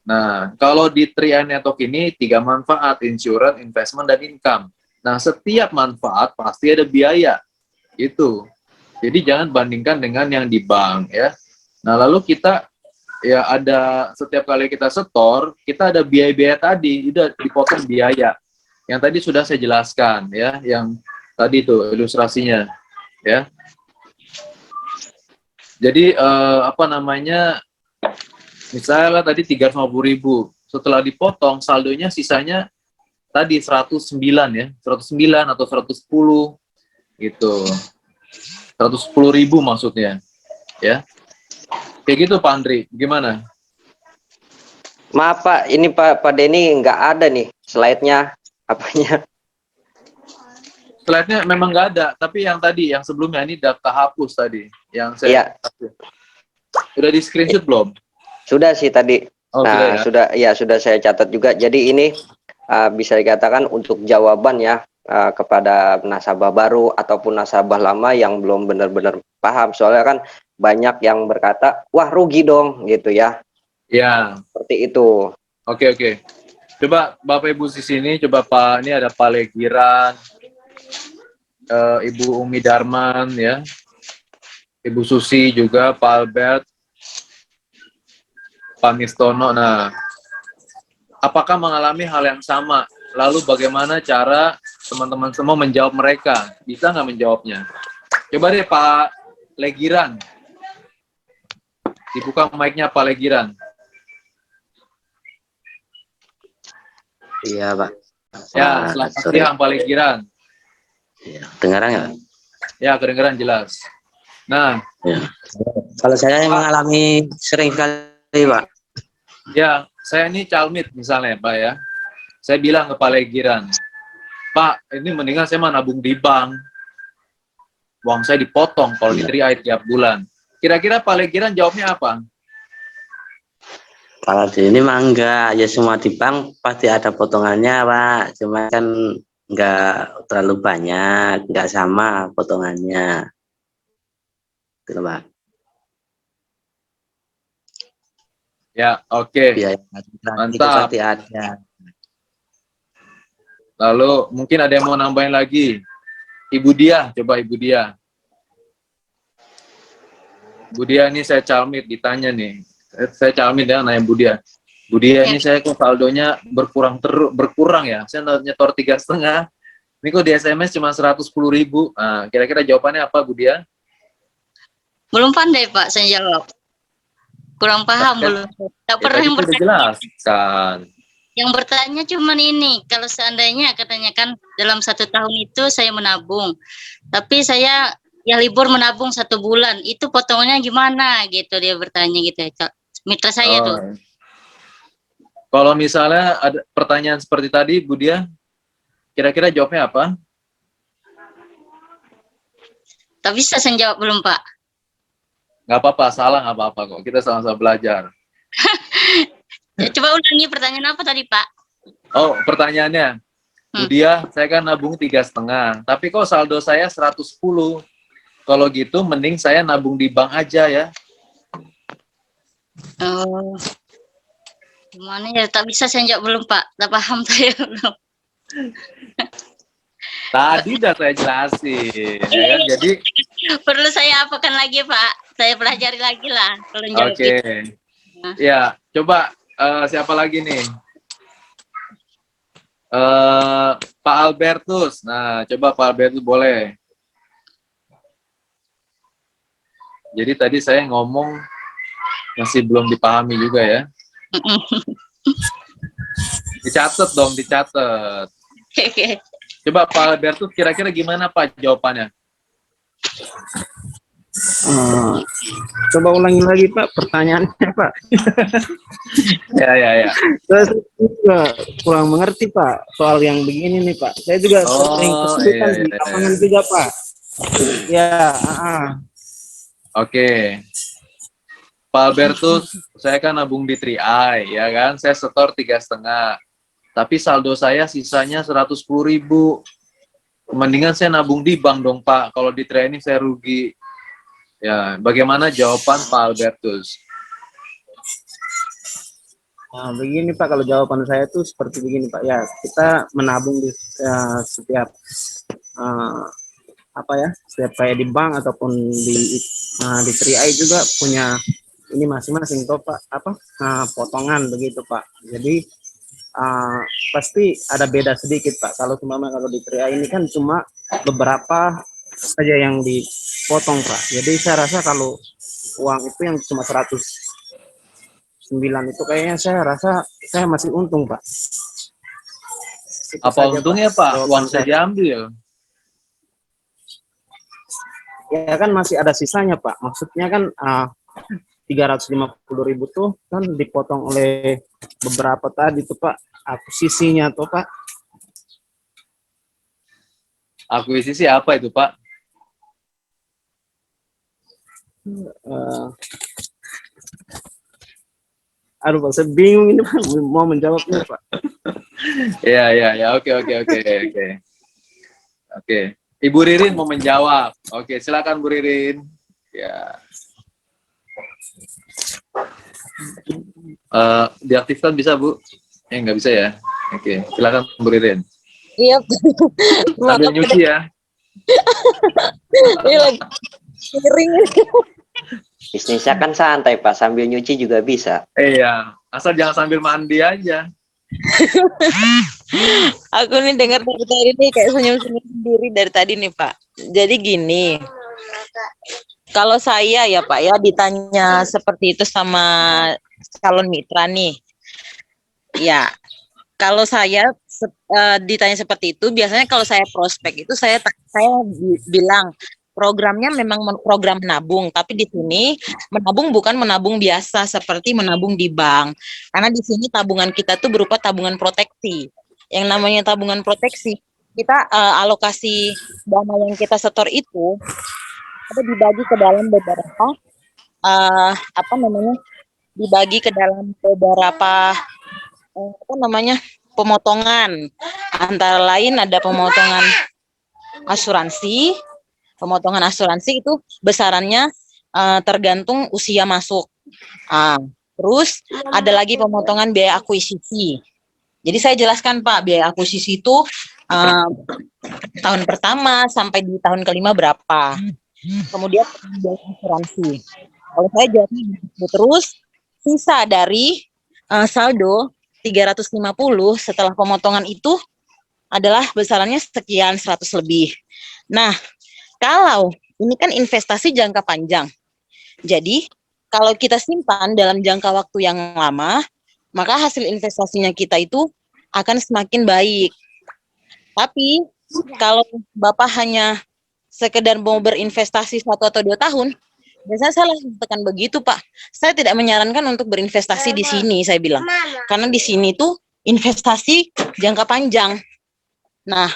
Nah, kalau di Tri Network ini 3 manfaat, insurance, investment, dan income. Nah, setiap manfaat pasti ada biaya. Itu. Jadi jangan bandingkan dengan yang di bank ya. Nah, lalu kita ya ada setiap kali kita setor, kita ada biaya-biaya tadi, udah dipotong biaya. Yang tadi sudah saya jelaskan ya, yang tadi itu ilustrasinya ya. Jadi misalnya tadi 350.000, setelah dipotong saldonya sisanya tadi 109 ya, 109 atau 110 gitu. 110.000 maksudnya ya. Kayak gitu Pak Andri, gimana? Maaf Pak, ini Pak Denny nggak ada nih slide-nya apanya. Slide-nya memang nggak ada, tapi yang tadi, yang sebelumnya ini data hapus tadi, yang saya udah di screenshot belum? Sudah sih tadi. Oh, Nah, sudah saya catat juga. Jadi ini bisa dikatakan untuk jawaban ya kepada nasabah baru ataupun nasabah lama yang belum benar-benar paham. Soalnya kan banyak yang berkata, "Wah, rugi dong," gitu ya. Ya. Seperti itu. Oke. Coba Bapak Ibu di sini, coba Pak, ini ada Pak Legiran, Ibu Umi Darman ya, Ibu Susi juga, Pak Albert, Pak Mistono. Nah, apakah mengalami hal yang sama? Lalu bagaimana cara teman-teman semua menjawab mereka? Bisa nggak menjawabnya? Coba deh Pak Legiran. Dibuka mic-nya Pak Legiran. Iya, Pak. Ya, selamat siang Pak Legiran. Ya, kedengaran nggak? Ya, kedengaran jelas. Nah, ya. Kalau saya yang mengalami sering kali, Pak. Ya, saya ini calmit misalnya Pak ya. Saya bilang ke Pak Legiran, Pak, ini mendingan saya mah nabung di bank. Uang saya dipotong kalau di Tri tiap bulan. Kira-kira Pak Legiran jawabnya apa? Kalau di ini mah enggak, ya semua di bank pasti ada potongannya, Pak. Cuma kan enggak terlalu banyak, enggak sama potongannya. Gitu, Pak. Ya, oke. Biaya itu Mantap. pasti ada. Lalu mungkin ada yang mau nambahin lagi. Ibu Dia, coba Ibu Dia. Budia ini saya calmit ditanya nih. Saya calmit ya nanya Budia. Budia ini saya kok saldonya berkurang ya. Saya nyetor 3,5. Ini kok di SMS cuma 110.000. Nah, kira-kira jawabannya apa Budia? Belum pandai Pak saya jawab. Kurang paham belum. Tak pernah yang Udah bertanya. jelaskan. Yang bertanya cuman ini, kalau seandainya katanya kan dalam 1 tahun itu saya menabung, tapi saya ya libur menabung 1 bulan, itu potongannya gimana gitu dia bertanya gitu ya, Kak. Mitra saya tuh. Kalau misalnya ada pertanyaan seperti tadi, Budia, kira-kira jawabnya apa? Tak bisa saya jawab belum Pak. Nggak apa-apa, salah nggak apa-apa kok. Kita sama-sama belajar. Ya, coba ulangi pertanyaan apa tadi Pak? Oh, pertanyaannya, Budia, saya kan nabung 3,5, tapi kok saldo saya 110. Kalau gitu, mending saya nabung di bank aja ya. Oh, gimana ya? Tak bisa saya jawab belum Pak. Tak paham saya belum. Tadi udah saya jelasin, ya kan? Jadi, Perlu saya apakan lagi Pak? Saya pelajari lagi lah kalau jawab oke. gitu. Ya, coba siapa lagi nih? Pak Albertus. Nah, coba Pak Albertus boleh. Jadi tadi saya ngomong masih belum dipahami juga ya. Dicatat dong, dicatat. Oke. Coba Pak Albertus kira-kira gimana Pak jawabannya? Coba ulangi lagi Pak pertanyaannya Pak. Ya. Saya juga kurang mengerti Pak soal yang begini nih Pak. Saya juga sering kesulitan di lapangan juga Pak. Ya. Oke. Pak Albertus, saya kan nabung di 3i, ya kan? Saya setor 3,5. Tapi saldo saya sisanya 110.000. Mendingan saya nabung di bank dong Pak. Kalau di 3i ini saya rugi. Ya, bagaimana jawaban Pak Albertus? Nah, begini Pak, kalau jawaban saya itu seperti begini Pak. Ya, kita menabung di setiap setiap kayak di bank ataupun di 3i juga punya ini masing-masing toh Pak, potongan begitu Pak. Jadi pasti ada beda sedikit Pak. Kalau di 3i ini kan cuma beberapa saja yang dipotong Pak. Jadi saya rasa kalau uang itu yang cuma 109 itu kayaknya saya rasa saya masih untung Pak. Itu apa saja, untungnya Pak? Uang saya saya. diambil. Ya kan masih ada sisanya Pak. Maksudnya kan 350.000 tuh kan dipotong oleh beberapa tadi tuh Pak. Akuisisinya tuh Pak. Akuisisi apa itu Pak? Aduh Pak, saya bingung ini Pak, mau menjawabnya Pak. Ya, oke. Oke. Ibu Ririn mau menjawab. Oke, silakan Bu Ririn. Ya. Diaktifkan bisa Bu? Nggak bisa ya. Oke, silakan Bu Ririn. Iya. Sambil nyuci ya. Ini lagi miring. Bisnisnya kan santai Pak, sambil nyuci juga bisa. Iya, asal jangan sambil mandi aja. Aku nih dengar dari tadi nih kayak senyum-senyum sendiri dari tadi nih Pak. Jadi gini, kalau saya ya Pak ya ditanya seperti itu sama calon mitra nih, ya kalau saya ditanya seperti itu, biasanya kalau saya prospek itu saya bilang programnya memang program menabung, tapi di sini menabung bukan menabung biasa seperti menabung di bank. Karena di sini tabungan kita tuh berupa tabungan proteksi. Yang namanya tabungan proteksi, kita alokasi dana yang kita setor itu ada dibagi ke dalam beberapa dibagi ke dalam beberapa pemotongan. Antara lain ada pemotongan asuransi. Pemotongan asuransi itu besarannya tergantung usia masuk. Terus ada lagi pemotongan biaya akuisisi. Jadi saya jelaskan Pak, biaya akuisisi itu tahun pertama sampai di tahun kelima berapa. Kemudian biaya asuransi. Kalau saya jawabnya begitu. Terus sisa dari saldo 350 setelah pemotongan itu adalah besarannya sekian 100 lebih. Nah, kalau ini kan investasi jangka panjang. Jadi, kalau kita simpan dalam jangka waktu yang lama, maka hasil investasinya kita itu akan semakin baik. Tapi, kalau Bapak hanya sekedar mau berinvestasi 1 atau 2 tahun, biasanya saya langsung tekan begitu, Pak. Saya tidak menyarankan untuk berinvestasi di sini, saya bilang. Karena di sini tuh investasi jangka panjang. Nah,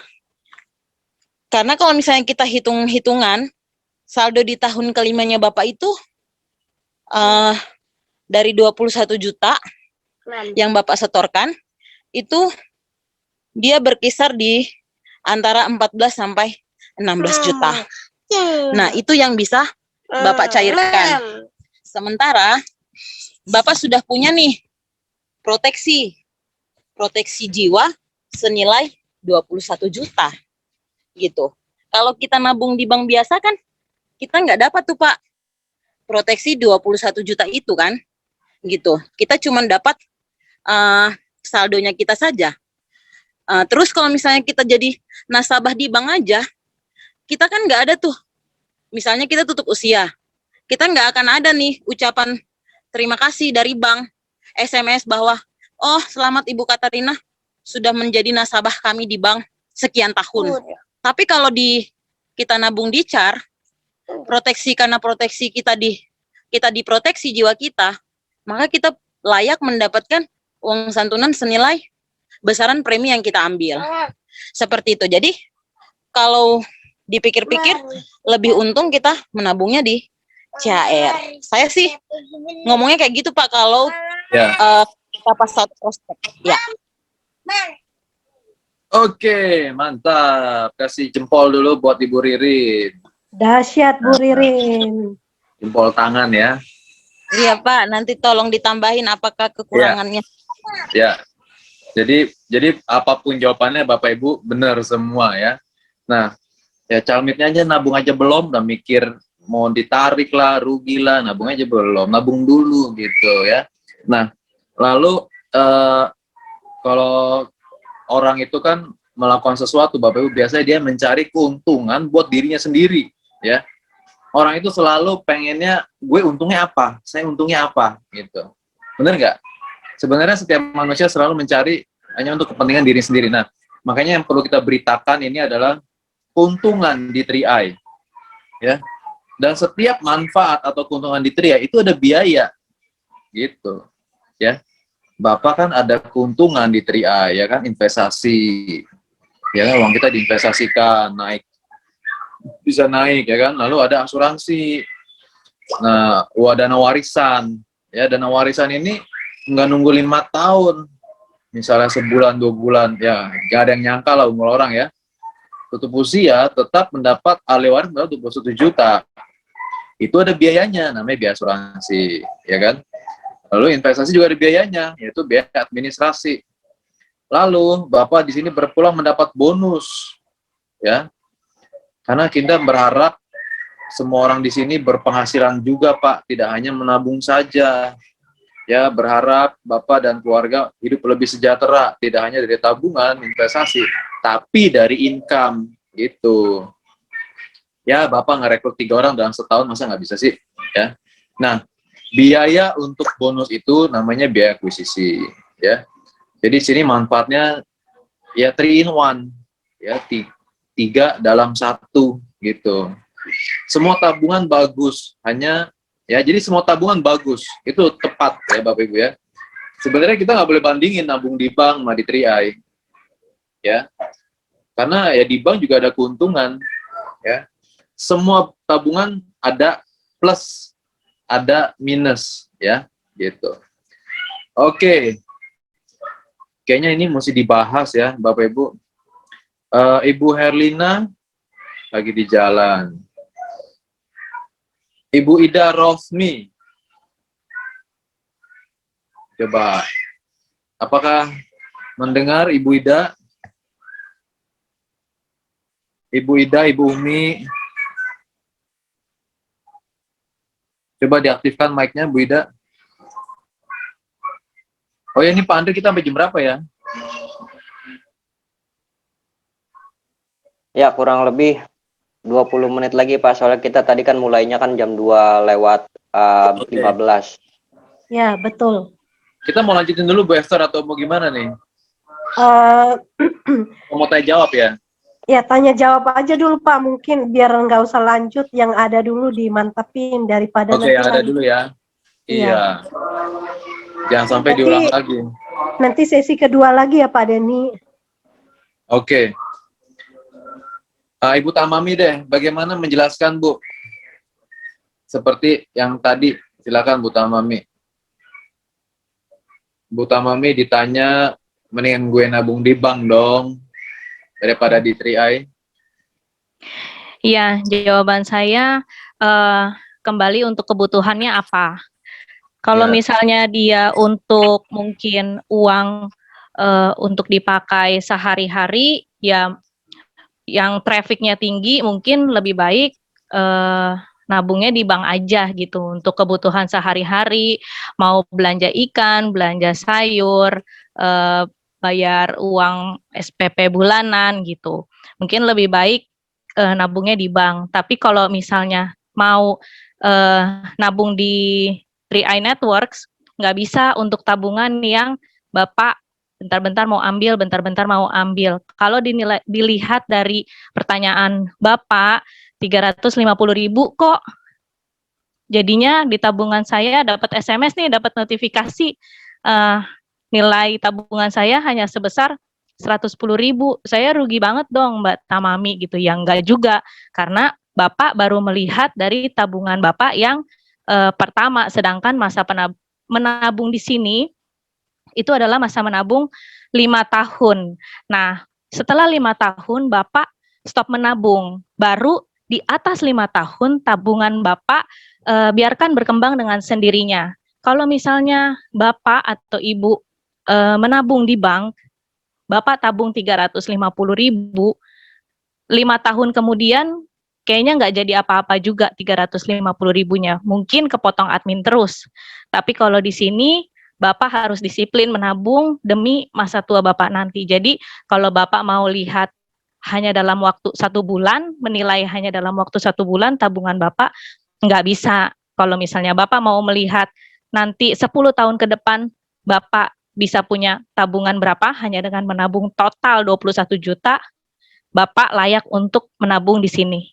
karena kalau misalnya kita hitung-hitungan, saldo di tahun kelimanya Bapak itu dari 21 juta yang Bapak setorkan, itu dia berkisar di antara 14 sampai 16 juta. Nah, itu yang bisa Bapak cairkan. Sementara Bapak sudah punya nih proteksi jiwa senilai 21 juta gitu. Kalau kita nabung di bank biasa kan kita nggak dapat tuh Pak proteksi 21 juta itu kan gitu. Kita cuma dapat saldonya kita saja. Terus kalau misalnya kita jadi nasabah di bank aja, kita kan nggak ada tuh. Misalnya kita tutup usia, kita nggak akan ada nih ucapan terima kasih dari bank, SMS bahwa, oh selamat Ibu Katarina sudah menjadi nasabah kami di bank sekian tahun. Tapi kalau kita nabung di CAR, karena proteksi kita diproteksi jiwa kita, maka kita layak mendapatkan uang santunan senilai besaran premi yang kita ambil. Seperti itu. Jadi kalau dipikir-pikir lebih untung kita menabungnya di CHR. Saya sih ngomongnya kayak gitu Pak kalau kita pas satu prospek. Ya. Oke, mantap. Kasih jempol dulu buat Ibu Ririn. Dahsyat Bu Ririn. Jempol tangan ya. Iya Pak, nanti tolong ditambahin apakah kekurangannya. Ya. Jadi apapun jawabannya Bapak Ibu benar semua ya. Nah, ya calmitnya aja nabung aja belum, udah mikir mau ditarik lah, rugi lah, nabung aja belum, nabung dulu gitu ya. Nah, lalu kalau orang itu kan melakukan sesuatu, Bapak Ibu, biasanya dia mencari keuntungan buat dirinya sendiri ya. Orang itu selalu pengennya, gue untungnya apa, saya untungnya apa gitu. Bener nggak? Sebenarnya setiap manusia selalu mencari hanya untuk kepentingan diri sendiri. Nah, makanya yang perlu kita beritakan ini adalah keuntungan di 3i ya. Dan setiap manfaat atau keuntungan di 3i itu ada biaya gitu ya. Bapak kan ada keuntungan di 3i ya kan, investasi ya kan, uang kita diinvestasikan bisa naik ya kan. Lalu ada asuransi, nah dana warisan ya. Dana warisan ini nggak nunggu 5 tahun, misalnya sebulan 2 bulan ya, nggak ada yang nyangka lah umur orang ya. Tutup usia tetap mendapat ahli waris 21 juta. Itu ada biayanya, namanya biaya asuransi ya kan. Lalu investasi juga ada biayanya, yaitu biaya administrasi. Lalu Bapak di sini berpulang mendapat bonus ya. Karena kita berharap semua orang di sini berpenghasilan juga Pak, tidak hanya menabung saja. Ya, berharap Bapak dan keluarga hidup lebih sejahtera, tidak hanya dari tabungan, investasi, tapi dari income gitu. Ya, Bapak ngerekrut 3 orang dalam setahun, masa nggak bisa sih? Ya. Nah, biaya untuk bonus itu namanya biaya akuisisi. Ya. Jadi sini manfaatnya ya 3 in 1, ya 3 dalam 1 gitu. Semua tabungan bagus, hanya ya, jadi semua tabungan bagus, itu tepat ya Bapak Ibu ya. Sebenarnya kita nggak boleh bandingin nabung di bank sama di 3i, ya. Karena ya di bank juga ada keuntungan, ya. Semua tabungan ada plus, ada minus, ya, gitu. Oke, kayaknya ini mesti dibahas ya Bapak Ibu. Ibu Herlina lagi di jalan. Ibu Ida Rosmi, coba, apakah mendengar Ibu Ida? Ibu Ida, Ibu Umi, Coba diaktifkan mic-nya Bu Ida. Oh ya, ini Pak Andre, kita sampai jam berapa ya? Ya, kurang lebih 20 menit lagi Pak, soalnya kita tadi kan mulainya kan jam 2 lewat Oke. 15. Ya, betul. Kita mau lanjutin dulu Bu Esther atau mau gimana nih? Eh, Mau tanya jawab ya? ya, tanya jawab aja dulu Pak, mungkin biar nggak usah lanjut, yang ada dulu dimantapin daripada Oke, nanti yang ada lanjut. dulu ya. Iya. Iya. Jangan sampai Nanti- diulang lagi. Nanti sesi kedua lagi ya Pak Denny. Oke. Ibu Tamami deh, bagaimana menjelaskan Bu? Seperti yang tadi, silakan Bu Tamami. Bu Tamami ditanya, mendingan gue nabung di bank dong, daripada di 3i. Iya, jawaban saya kembali untuk kebutuhannya apa. Kalau Ya. misalnya dia untuk mungkin uang untuk dipakai sehari-hari, ya yang trafficnya tinggi mungkin lebih baik nabungnya di bank aja gitu untuk kebutuhan sehari-hari, mau belanja ikan, belanja sayur, bayar uang SPP bulanan gitu. Mungkin lebih baik nabungnya di bank. Tapi kalau misalnya mau nabung di 3i Networks, nggak bisa untuk tabungan yang Bapak bentar-bentar mau ambil, bentar-bentar mau ambil. Kalau dilihat dari pertanyaan Bapak, 350.000 kok. Jadinya di tabungan saya dapat SMS nih, dapat notifikasi nilai tabungan saya hanya sebesar 110.000. Saya rugi banget dong Mbak Tamami gitu. Yang enggak juga, karena Bapak baru melihat dari tabungan Bapak yang pertama, sedangkan masa menabung di sini itu adalah masa menabung 5 tahun. Nah, setelah 5 tahun Bapak stop menabung, baru di atas 5 tahun tabungan Bapak biarkan berkembang dengan sendirinya. Kalau misalnya Bapak atau Ibu menabung di bank, Bapak tabung 350.000, 5 tahun kemudian kayaknya nggak jadi apa-apa juga 350.000-nya. Mungkin kepotong admin terus. Tapi kalau di sini Bapak harus disiplin menabung demi masa tua Bapak nanti. Jadi kalau Bapak mau lihat hanya dalam waktu 1 bulan, menilai hanya dalam waktu 1 bulan tabungan Bapak, nggak bisa. Kalau misalnya Bapak mau melihat nanti 10 tahun ke depan, Bapak bisa punya tabungan berapa hanya dengan menabung total 21 juta, Bapak layak untuk menabung di sini.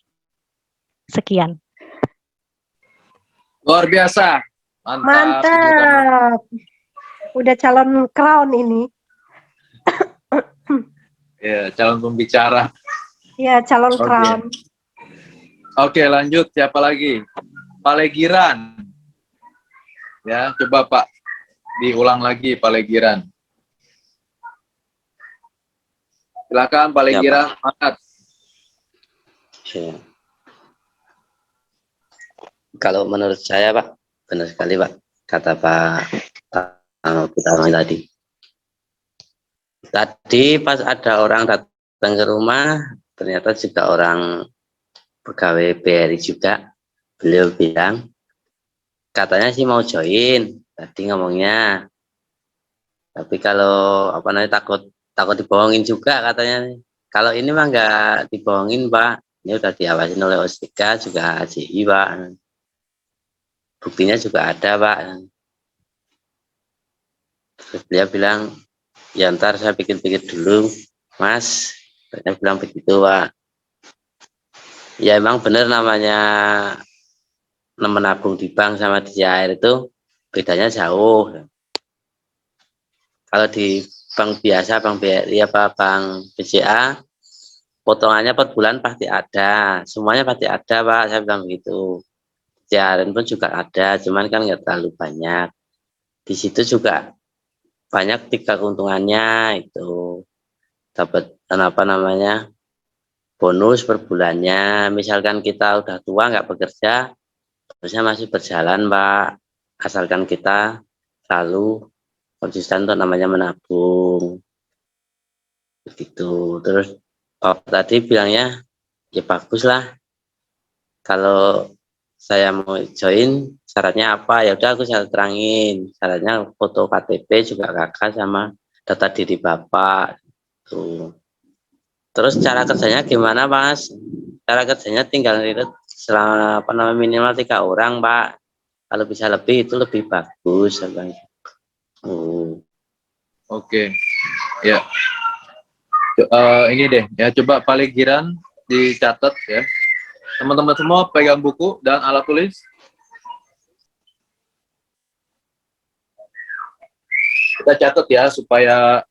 Sekian. Luar biasa. Mantap. Mantap. Udah calon crown ini. Ya, calon pembicara. Ya, calon Oke. crown. Oke, lanjut. Siapa lagi? Pak Legiran. Ya, coba Pak. Diulang lagi Pak Legiran. Silakan Pak Legiran. Semangat. Ya. Kalau menurut saya Pak, benar sekali Pak, kata Pak Putama tadi. Tadi pas ada orang datang ke rumah, ternyata juga orang pegawai BRI juga. Beliau bilang, katanya sih mau join, tadi ngomongnya. Tapi kalau apa namanya takut dibohongin juga katanya. Kalau ini mah nggak dibohongin Pak, ini udah diawasin oleh OSTK juga AJI Pak. Buktinya juga ada Pak. Terus beliau bilang, ya ntar saya pikir-pikir dulu Mas. Saya bilang begitu Pak. Ya emang benar namanya menabung di bank sama di CAR itu bedanya jauh. Kalau di bank biasa, bank BRI apa bank BCA, potongannya per bulan pasti ada. Semuanya pasti ada Pak, saya bilang begitu. CAR pun juga ada, cuman kan nggak terlalu banyak. Di situ juga banyak tingkat keuntungannya itu. Dapat apa namanya bonus per bulannya. Misalkan kita udah tua nggak bekerja, terusnya masih berjalan Pak, asalkan kita selalu konsisten untuk namanya menabung begitu. Terus Pak tadi bilangnya ya bagus lah kalau saya mau join syaratnya apa, ya udah aku terangin syaratnya, foto KTP juga kakak sama data diri bapak tuh. Terus cara kerjanya gimana Mas? Cara kerjanya tinggal rekrut selama minimal 3 orang Pak, kalau bisa lebih itu lebih bagus Bang. Oke, ya. Ini deh ya, coba paligiran dicatat ya. Teman-teman semua pegang buku dan alat tulis. Kita catat ya supaya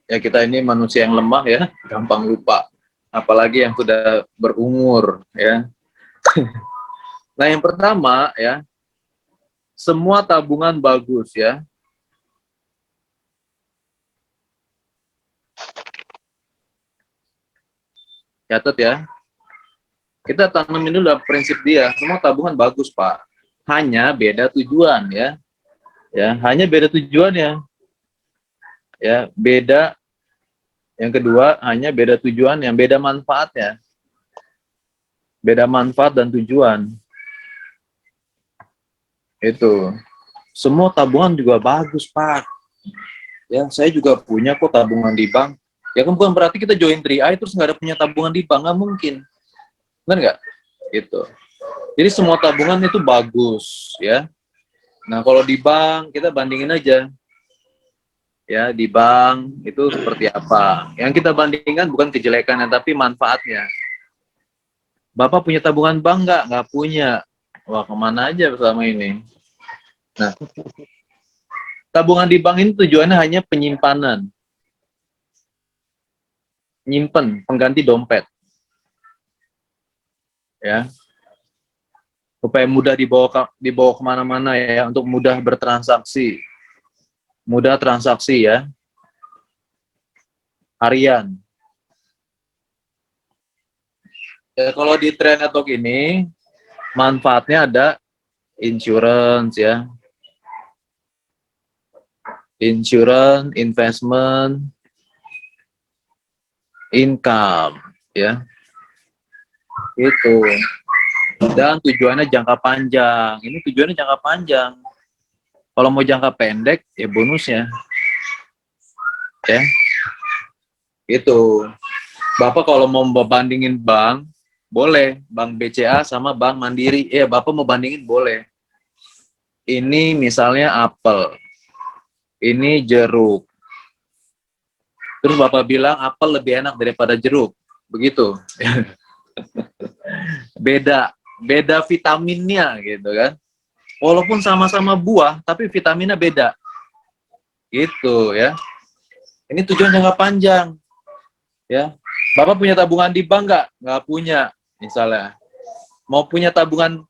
ya kita ini manusia yang lemah ya, gampang lupa. Apalagi yang sudah berumur ya. Nah, yang pertama ya, semua tabungan bagus ya. Catat ya. Kita tanamin dulu prinsip dia, semua tabungan bagus Pak. Hanya beda tujuan ya. Ya, hanya beda tujuannya. Ya, beda. Yang kedua, hanya beda tujuan, yang beda manfaatnya. Beda manfaat dan tujuan. Itu. Semua tabungan juga bagus, Pak. Ya, saya juga punya kok tabungan di bank. Ya kan bukan berarti kita join 3i terus nggak ada punya tabungan di bank, nggak mungkin. Benar nggak? Gitu. Jadi semua tabungan itu bagus, ya. Nah, kalau di bank kita bandingin aja. Ya, di bank itu seperti apa. Yang kita bandingkan bukan kejelekannya, tapi manfaatnya. Bapak punya tabungan bank nggak? Nggak punya. Wah, kemana aja selama ini? Nah, tabungan di bank ini tujuannya hanya penyimpanan. Nyimpen, pengganti dompet. Ya. Supaya mudah dibawa kemana-mana ya, untuk mudah bertransaksi. Mudah transaksi ya. Harian. Ya, kalau di Trend Network ini, manfaatnya ada insurance ya. Insurance, investment, income ya. Itu. Dan tujuannya jangka panjang. Ini tujuannya jangka panjang. Kalau mau jangka pendek, ya bonusnya. Ya. Itu. Bapak kalau mau bandingin bank, boleh. Bank BCA sama Bank Mandiri. Bapak mau bandingin boleh. Ini misalnya apel. Ini jeruk. Terus Bapak bilang apel lebih enak daripada jeruk. Begitu. Beda vitaminnya gitu kan. Walaupun sama-sama buah, tapi vitaminnya beda. Gitu ya. Ini tujuan jangka panjang. Ya. Bapak punya tabungan di bank nggak? Nggak punya, misalnya. Mau punya tabungan,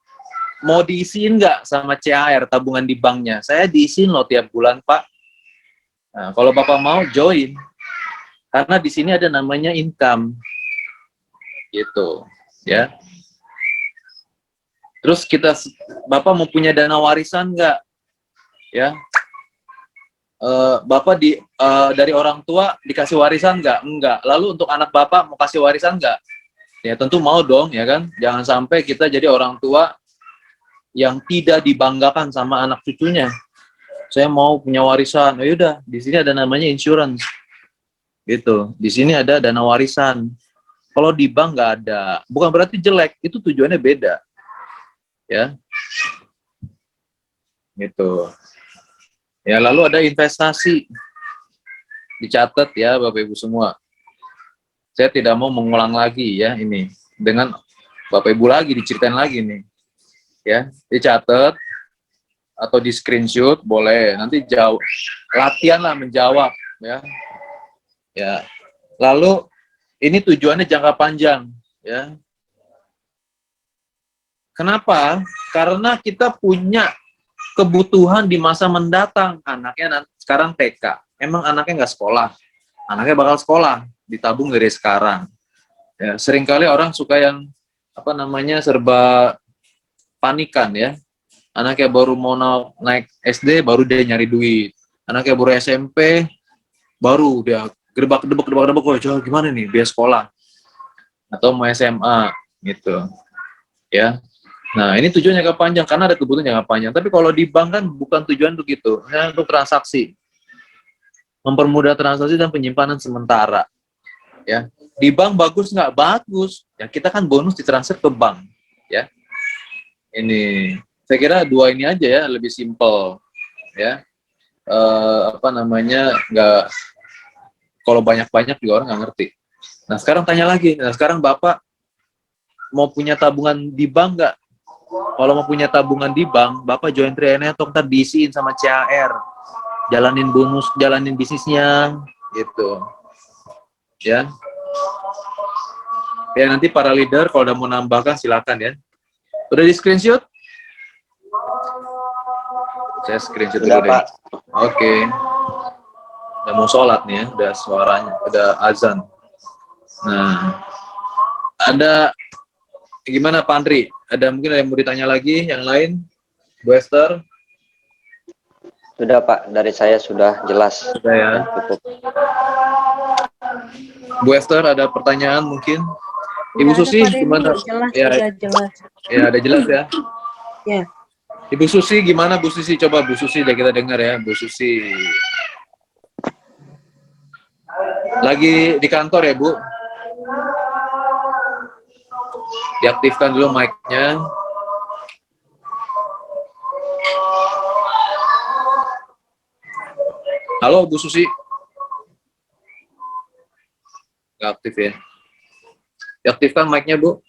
mau diisiin nggak sama CHR tabungan di banknya? Saya diisiin loh tiap bulan, Pak. Nah, kalau Bapak mau, join. Karena di sini ada namanya income. Gitu. Ya. Terus Bapak mau punya dana warisan nggak? Ya, Bapak dari orang tua dikasih warisan nggak? Enggak. Lalu untuk anak Bapak mau kasih warisan nggak? Ya tentu mau dong, ya kan? Jangan sampai kita jadi orang tua yang tidak dibanggakan sama anak cucunya. Saya mau punya warisan. Oh, yaudah, di sini ada namanya insurance. Gitu. Di sini ada dana warisan. Kalau di bank nggak ada. Bukan berarti jelek, itu tujuannya beda. Ya, gitu. Ya, lalu ada investasi. Dicatat ya Bapak Ibu semua. Saya tidak mau mengulang lagi ya ini. Dengan Bapak Ibu lagi diceritain lagi nih. Ya, dicatat atau di screenshot boleh. Nanti latihan lah menjawab ya. Ya. Lalu ini tujuannya jangka panjang ya. Kenapa? Karena kita punya kebutuhan di masa mendatang. Anaknya sekarang TK. Emang anaknya nggak sekolah. Anaknya bakal sekolah. Ditabung dari sekarang. Ya, seringkali orang suka yang serba panikan ya. Anaknya baru mau naik SD, baru dia nyari duit. Anaknya baru SMP, baru dia gedebak, oh, gimana nih biaya sekolah. Atau mau SMA gitu. Ya. Nah, ini tujuan jangka panjang karena ada kebutuhan jangka panjang. Tapi kalau di bank kan bukan tujuan untuk itu, hanya untuk transaksi, mempermudah transaksi dan penyimpanan sementara. Ya, di bank bagus nggak? Bagus. Ya, kita kan bonus ditransfer ke bank. Ya, ini saya kira dua ini aja ya, lebih simpel. Ya, apa namanya? Nggak, kalau banyak-banyak juga orang nggak ngerti. Nah, sekarang tanya lagi. Nah, sekarang Bapak mau punya tabungan di bank nggak? Kalau mau punya tabungan di bank, Bapak join Triana atau ntar diisiin sama CAR. Jalanin bonus, jalanin bisnisnya, gitu. Ya. Ya, nanti para leader kalau udah mau nambahkan silakan ya. Udah di screenshot? Saya screenshot dulu Udah, deh. Pak. Oke. Udah mau sholat nih ya, udah suaranya, udah azan. Nah, ada gimana Pak Andri? Mungkin ada yang mau ditanya lagi, yang lain? Bu Esther? Sudah, Pak. Dari saya sudah jelas. Sudah ya. Dan cukup. Bu Esther ada pertanyaan mungkin? Ibu Nggak ada, Susi Pak Denny. gimana? Jelas, Ya, sudah jelas. ya ada jelas ya. Ya. Ibu Susi gimana Bu Susi? Coba Bu Susi udah kita dengar ya, Bu Susi. Lagi di kantor ya Bu? Diaktifkan dulu mic-nya. Halo Bu Susi. Nggak aktif ya. Diaktifkan mic-nya Bu.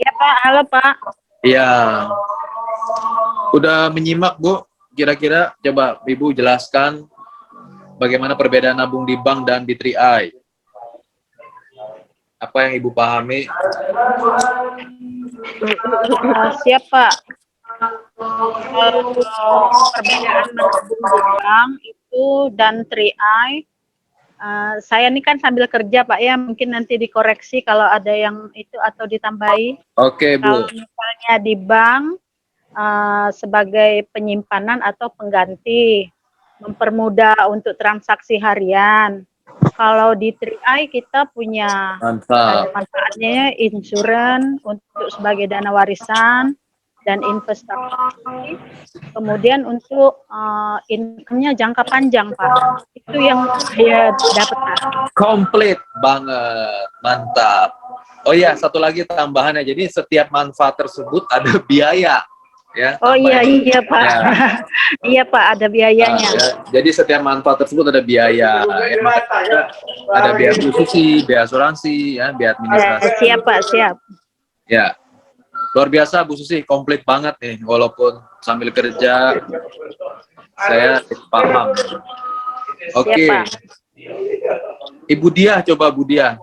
Ya Pak, halo Pak. Iya. Udah menyimak Bu? Kira-kira coba Ibu jelaskan bagaimana perbedaan nabung di bank dan di 3i. Apa yang Ibu pahami? Siap Pak. Perbedaan menabung di bank itu dan 3i, saya ini kan sambil kerja Pak ya, mungkin nanti dikoreksi kalau ada yang itu atau ditambahi. Oke Bu. Kalau misalnya di bank sebagai penyimpanan atau pengganti, mempermudah untuk transaksi harian. Kalau di 3i kita punya Mantap. manfaatnya insurans untuk sebagai dana warisan dan investasi. Kemudian untuk income-nya jangka panjang Pak. Itu yang saya dapat Pak. Komplit banget. Mantap. Oh iya, satu lagi tambahannya. Jadi setiap manfaat tersebut ada biaya. Ya, Oh iya iya Pak. Ya. Iya Pak, ada biayanya. Ya. Jadi setiap manfaat tersebut ada biaya. Ya, ada biaya khusus, biaya asuransi, ya, biaya administrasi. Siap Pak, siap. Ya, luar biasa Bu Susi, komplit banget nih. Walaupun sambil kerja, saya paham. Oke. Siap, Pak. Ibu Dia, coba Bu Dia.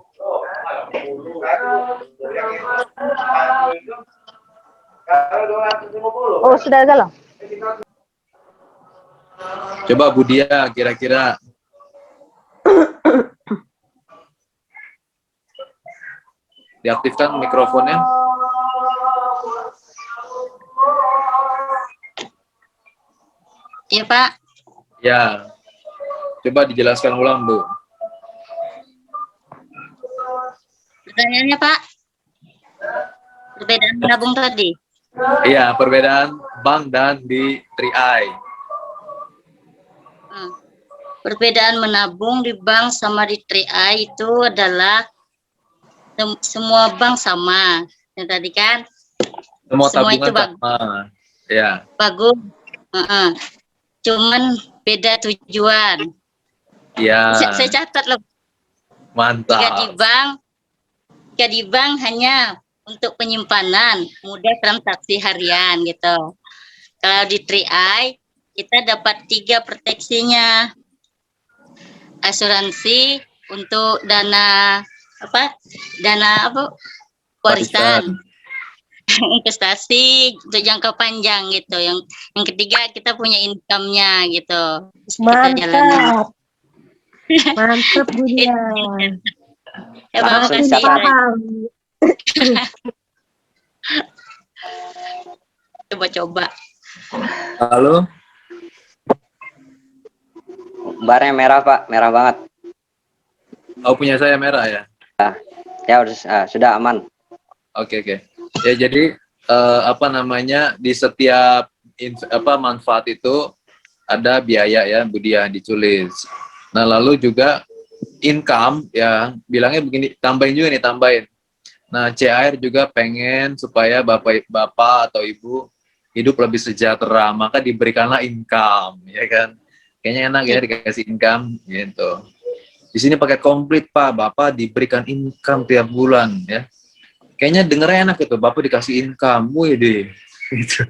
Oh sudah galau. Coba Bu Dia, kira-kira. Diaktifkan mikrofonnya. Iya, Pak. Ya. Coba dijelaskan ulang, Bu. Pertanyaannya, Pak. Perbedaan menabung tadi. Iya, perbedaan bank dan di 3i. Perbedaan menabung di bank sama di 3i itu adalah semua bank sama. Yang tadi kan Semua semua tabungan itu sama. Ya. bagus. Cuman beda tujuan. Ya. Saya catat loh. Mantap. Jika di bank hanya untuk penyimpanan, mudah transaksi harian gitu. Kalau di 3i kita dapat 3 proteksinya. Asuransi untuk dana warisan. Investasi untuk jangka panjang gitu. Yang ketiga kita punya income-nya gitu. Terus kita jalanin. Mantap. Mantap Bu Dia. Ya, Bang, Makin makasih. paham. Coba-coba. Halo. Barnya merah, Pak. Merah banget. Oh, punya saya merah ya. Ya sudah aman. Oke. Ya jadi apa namanya, di setiap manfaat itu ada biaya ya, Budia ditulis. Nah, lalu juga income ya, bilangnya begini, tambahin. Nah, CAR juga pengen supaya bapak atau ibu hidup lebih sejahtera, maka diberikanlah income, ya kan? Kayaknya enak ya dikasih income gitu. Di sini pakai komplit, Pak. Bapak diberikan income tiap bulan ya. Kayaknya dengernya enak gitu, Bapak dikasih income, wih deh. Gitu.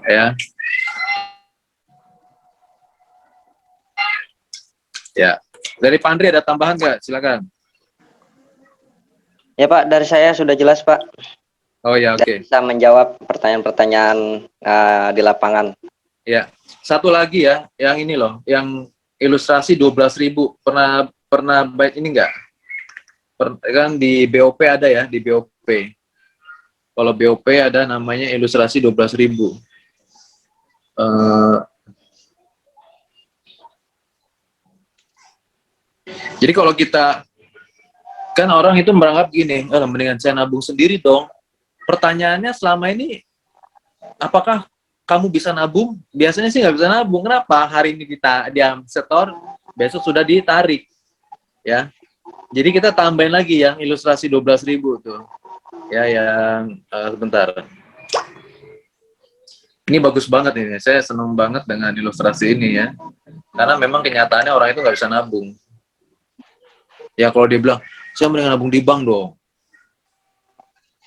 Ya. Ya. Dari Pak Andri ada tambahan nggak? Silakan. Ya Pak, dari saya sudah jelas Pak. Oh ya, oke. Dan bisa menjawab pertanyaan-pertanyaan di lapangan. Ya. Satu lagi ya, yang ini loh, yang ilustrasi 12.000. Pernah baik ini enggak? Kan di BOP ada ya, di BOP. Kalau BOP ada namanya ilustrasi 12.000. Jadi kalau kita, kan orang itu beranggap gini, mendingan saya nabung sendiri dong. Pertanyaannya selama ini, apakah kamu bisa nabung? Biasanya sih nggak bisa nabung. Kenapa? Hari ini dia setor, besok sudah ditarik. Ya. Jadi kita tambahin lagi yang ilustrasi 12.000 tuh. Ya, yang sebentar. Ini bagus banget ini. Saya senang banget dengan ilustrasi ini ya. Karena memang kenyataannya orang itu nggak bisa nabung. Ya kalau dia bilang, saya mendingan nabung di bank dong.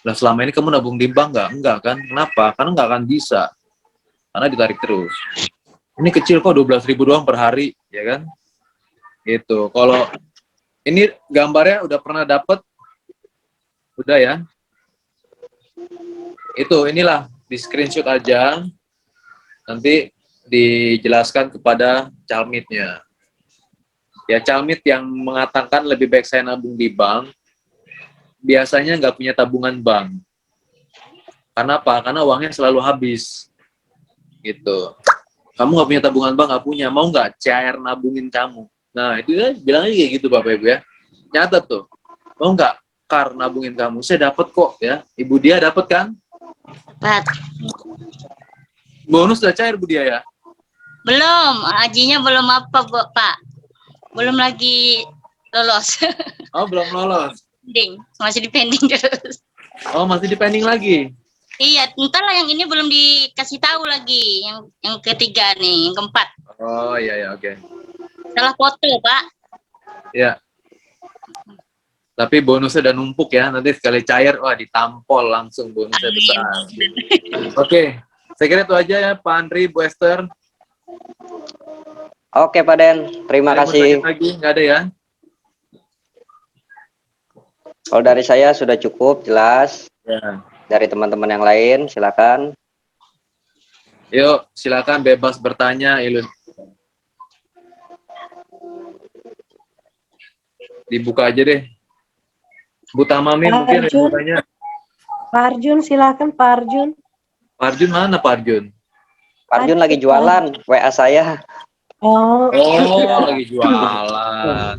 Nah selama ini kamu nabung di bank nggak? Enggak kan? Kenapa? Karena nggak akan bisa. Karena ditarik terus. Ini kecil kok, 12.000 doang per hari, ya kan? Gitu. Kalau ini gambarnya udah pernah dapet? Udah ya? Itu, inilah, di screenshot aja. Nanti dijelaskan kepada calmitnya. Ya, calmit yang mengatakan lebih baik saya nabung di bank, biasanya nggak punya tabungan bank. Karena apa? Karena uangnya selalu habis. Gitu. Kamu nggak punya tabungan bank, nggak punya. Mau nggak CAR nabungin kamu? Nah, itu ya bilangnya kayak gitu Bapak Ibu ya. Nyatet tuh. Mau nggak CAR nabungin kamu? Saya dapat kok ya. Ibu dia dapat kan? Pak. Bonus udah cair Bu dia ya? Belum, hajinya belum apa Pak. Belum lagi lolos. Oh, belum lolos. Pending, masih di pending terus. Oh, masih di pending lagi. Iya, entahlah yang ini belum dikasih tahu lagi, yang ketiga nih, yang keempat. Oh, iya oke. Salah foto, Pak. Ya. Tapi bonusnya udah numpuk ya, nanti sekali cair, wah ditampol langsung bonusnya besar. Oke, saya kira itu aja ya Pak Andri, Bu Esther. Oke Pak Den, terima kasih. Lagi nggak ada ya? Kalau dari saya sudah cukup jelas. Ya. Dari teman-teman yang lain, silakan. Yuk, silakan bebas bertanya. Dibuka aja deh. Bu Tamami mungkin yang mau tanya. Pak Arjun, silakan Pak Arjun. Pak Arjun mana Pak Arjun? Pak Arjun lagi jualan, WA saya. Oh, lagi jualan.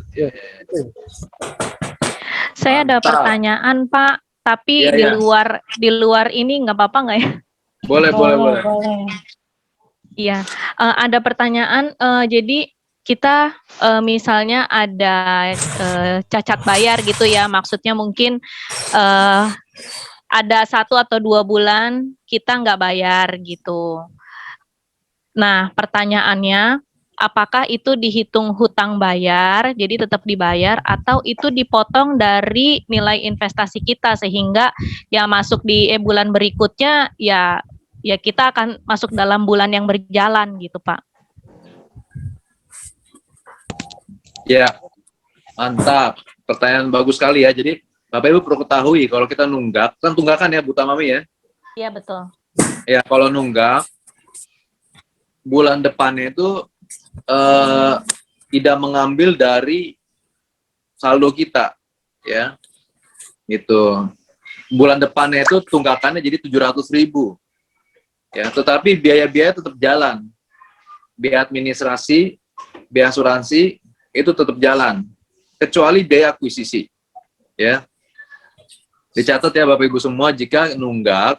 Saya ada pertanyaan Pak, tapi Ya. di luar ini nggak apa-apa nggak ya? Boleh. Iya, ada pertanyaan. Jadi kita misalnya ada cacat bayar gitu ya, maksudnya mungkin ada 1 atau 2 bulan kita nggak bayar gitu. Nah, pertanyaannya, apakah itu dihitung hutang bayar, jadi tetap dibayar, atau itu dipotong dari nilai investasi kita sehingga ya masuk di bulan berikutnya ya kita akan masuk dalam bulan yang berjalan gitu Pak. Ya, mantap. Pertanyaan bagus sekali ya. Jadi Bapak Ibu perlu ketahui kalau kita nunggak, kan tunggakan ya Bu Tamami ya? Iya betul. Ya, kalau nunggak, bulan depannya itu tidak mengambil dari saldo kita, ya, gitu. Bulan depannya itu tunggakannya jadi 700.000, ya. Tetapi biaya-biaya tetap jalan, biaya administrasi, biaya asuransi itu tetap jalan, kecuali biaya akuisisi. Ya. Dicatat ya Bapak Ibu semua, jika nunggak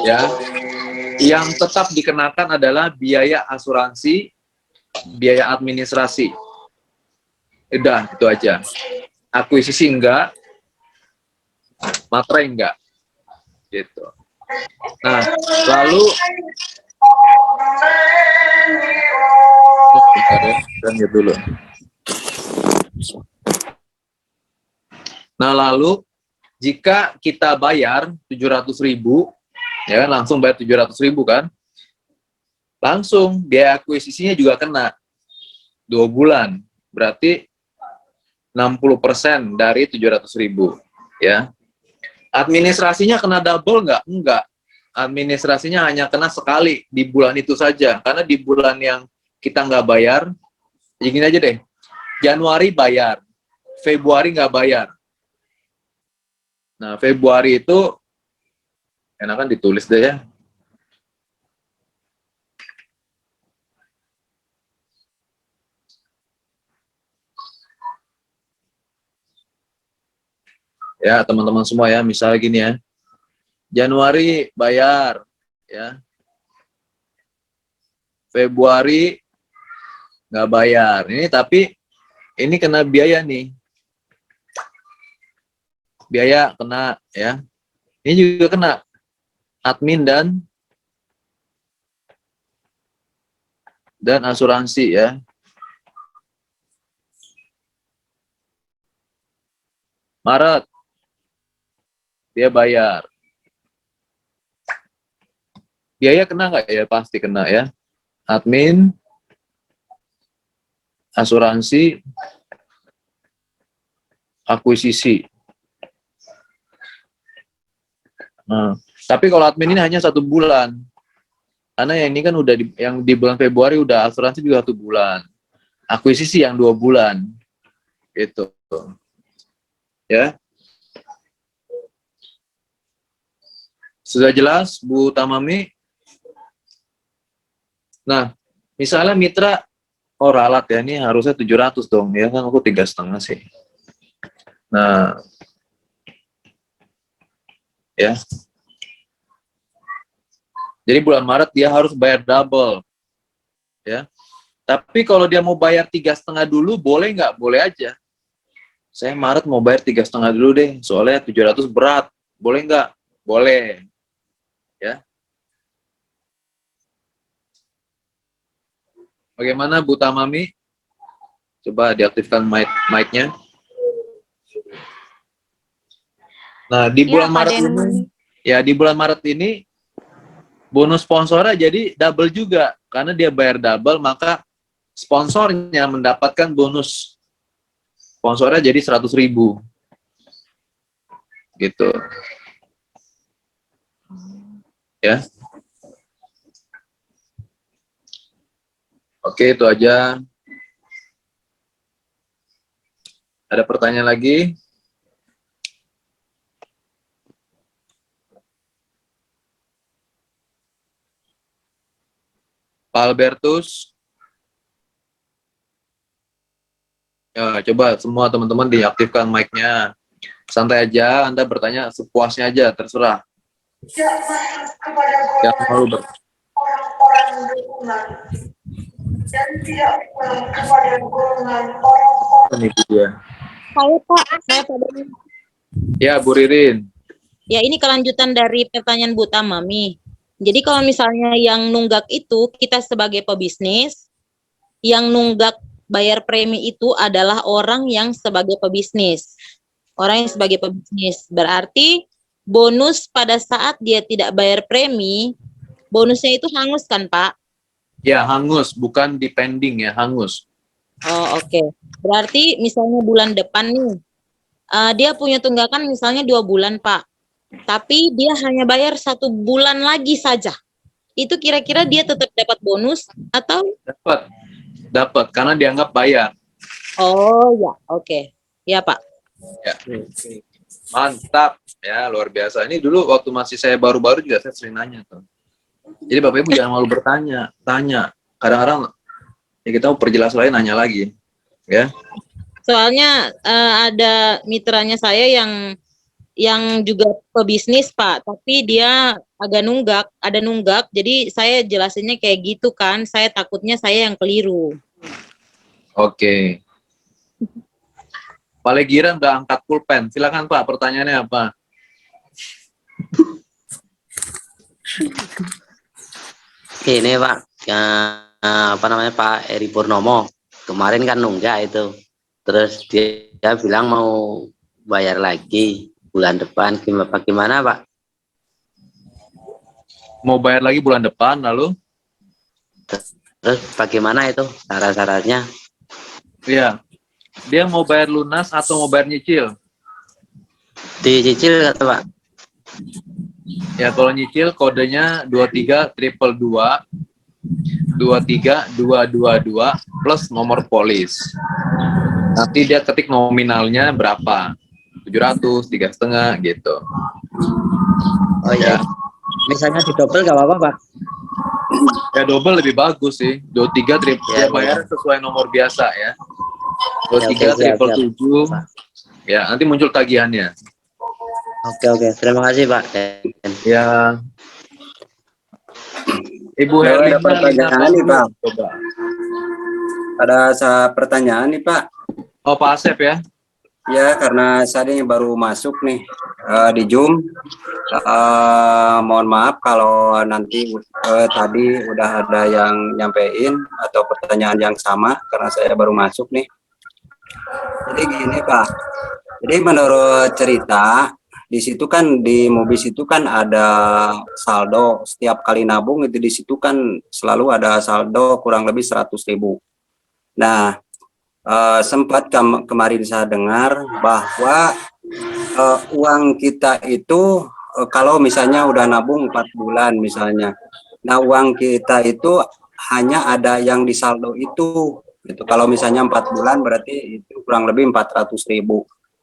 ya, yang tetap dikenakan adalah biaya asuransi, biaya administrasi. Udah, itu aja. Akuisisi enggak, materai enggak. Gitu. Nah, lalu dulu. Nah, lalu jika kita bayar 700.000, ya kan, langsung bayar 700.000 kan, langsung biaya akuisisinya juga kena 2 bulan, berarti 60% dari 700.000, ya. Administrasinya kena double nggak? Enggak. Administrasinya hanya kena sekali di bulan itu saja, karena di bulan yang kita nggak bayar, ya gini aja deh, Januari bayar, Februari nggak bayar. Nah, Februari itu enakan ditulis deh ya. Ya, teman-teman semua ya, misalnya gini ya. Januari bayar, ya. Februari nggak bayar. Ini tapi ini kena biaya nih. Biaya kena ya. Ini juga kena admin dan asuransi ya. Maret dia bayar. Biaya kena nggak ya? Pasti kena ya. Admin, asuransi, akuisisi. Nah, tapi kalau admin ini hanya 1 bulan. Karena yang ini kan udah yang di bulan Februari udah asuransi juga 1 bulan. Akuisisi yang 2 bulan. Gitu. Ya. Sudah jelas, Bu Tamami? Nah, misalnya mitra, oh ralat ya, ini harusnya 700 dong, ya kan aku 3,5 sih. Nah, ya. Jadi bulan Maret dia harus bayar double, ya. Tapi kalau dia mau bayar 3,5 dulu, boleh nggak? Boleh aja. Saya Maret mau bayar 3,5 dulu deh, soalnya 700 berat. Boleh nggak? Boleh. Ya. Bagaimana Bu Tamami? Coba diaktifkan mic-nya. Nah, di bulan Maret ini, ya di bulan Maret ini bonus sponsornya jadi double juga. Karena dia bayar double, maka sponsornya mendapatkan bonus. Sponsornya jadi 100.000. Gitu. Ya. Oke, itu aja. Ada pertanyaan lagi? Pak Albertus? Ya, coba semua teman-teman diaktifkan mic-nya. Santai aja, Anda bertanya sepuasnya aja, terserah. Jangan malu orang-orang dukungan dan tidak pulang kepada golongan orang-orang. Ini dia. Saya Pak Denny. Ya, Bu Ririn. Ya, ini kelanjutan dari pertanyaan Bu Tamami. Jadi kalau misalnya yang nunggak itu kita sebagai pebisnis, yang nunggak bayar premi itu adalah orang yang sebagai pebisnis. Orang yang sebagai pebisnis. Berarti bonus pada saat dia tidak bayar premi, bonusnya itu hangus kan, Pak? Ya, hangus, bukan depending ya, hangus. Oh, oke. Berarti misalnya bulan depan nih, dia punya tunggakan misalnya 2 bulan, Pak. Tapi dia hanya bayar 1 bulan lagi saja. Itu kira-kira dia tetap dapat bonus atau? Dapat, karena dianggap bayar. Oh ya, oke. Ya, Pak. Ya. Mantap, ya luar biasa. Ini dulu waktu masih saya baru-baru juga saya sering nanya tuh. Jadi Bapak Ibu jangan malu bertanya, tanya. Kadang-kadang ya kita mau perjelas lain nanya lagi, ya. Soalnya ada mitranya saya yang juga pebisnis Pak, tapi dia agak ada nunggak. Jadi saya jelasinnya kayak gitu kan. Saya takutnya saya yang keliru. Oke. Pak Legiran udah angkat pulpen. Silakan Pak, pertanyaannya apa? Ini Pak, apa namanya Pak Eri Purnomo kemarin kan nunggak itu, terus dia bilang mau bayar lagi bulan depan, gimana Pak? Mau bayar lagi bulan depan, lalu? Terus bagaimana itu syarat-syaratnya? Iya, dia mau bayar lunas atau mau bayar nyicil? Dicicil kata Pak. Ya kalau nyicil kodenya 23222 23222 plus nomor polis. Nanti dia ketik nominalnya berapa, 700, 3,5 gitu. Oh iya. Misalnya di double gak apa-apa Pak? Ya double lebih bagus sih. 23 triple Ya, dia bayar sesuai nomor biasa ya. 23 oke, siap, triple siap. 7. Ya nanti muncul tagihannya. Oke, terima kasih Pak. Ya. Ibu Ada Herlina pertanyaan nih Pak. coba. Ada pertanyaan nih Pak. Oh Pak Asep ya. Ya, karena saya ini baru masuk nih di Zoom. Mohon maaf kalau nanti tadi udah ada yang nyampein atau pertanyaan yang sama karena saya baru masuk nih. Jadi gini Pak. Jadi menurut cerita di situ kan di Mobis itu kan ada saldo setiap kali nabung itu di situ kan selalu ada saldo kurang lebih 100.000. Nah, sempat kemarin saya dengar bahwa uang kita itu kalau misalnya udah nabung 4 bulan misalnya, nah uang kita itu hanya ada yang di saldo itu. Gitu. Kalau misalnya 4 bulan berarti itu kurang lebih 400.000.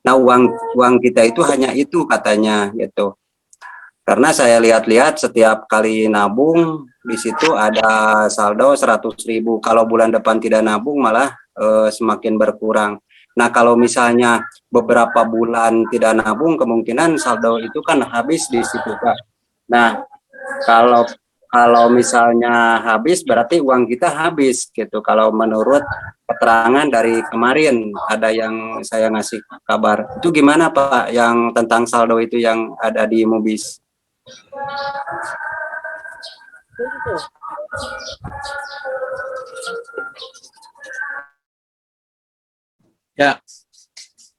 Nah uang kita itu hanya itu katanya gitu. Karena saya lihat-lihat setiap kali nabung di situ ada saldo 100.000. Kalau bulan depan tidak nabung malah semakin berkurang. Nah kalau misalnya beberapa bulan tidak nabung kemungkinan saldo itu kan habis di situ Pak. Nah kalau misalnya habis berarti uang kita habis gitu. Kalau menurut keterangan dari kemarin ada yang saya ngasih kabar. Itu gimana Pak yang tentang saldo itu yang ada di Mobis? Ya.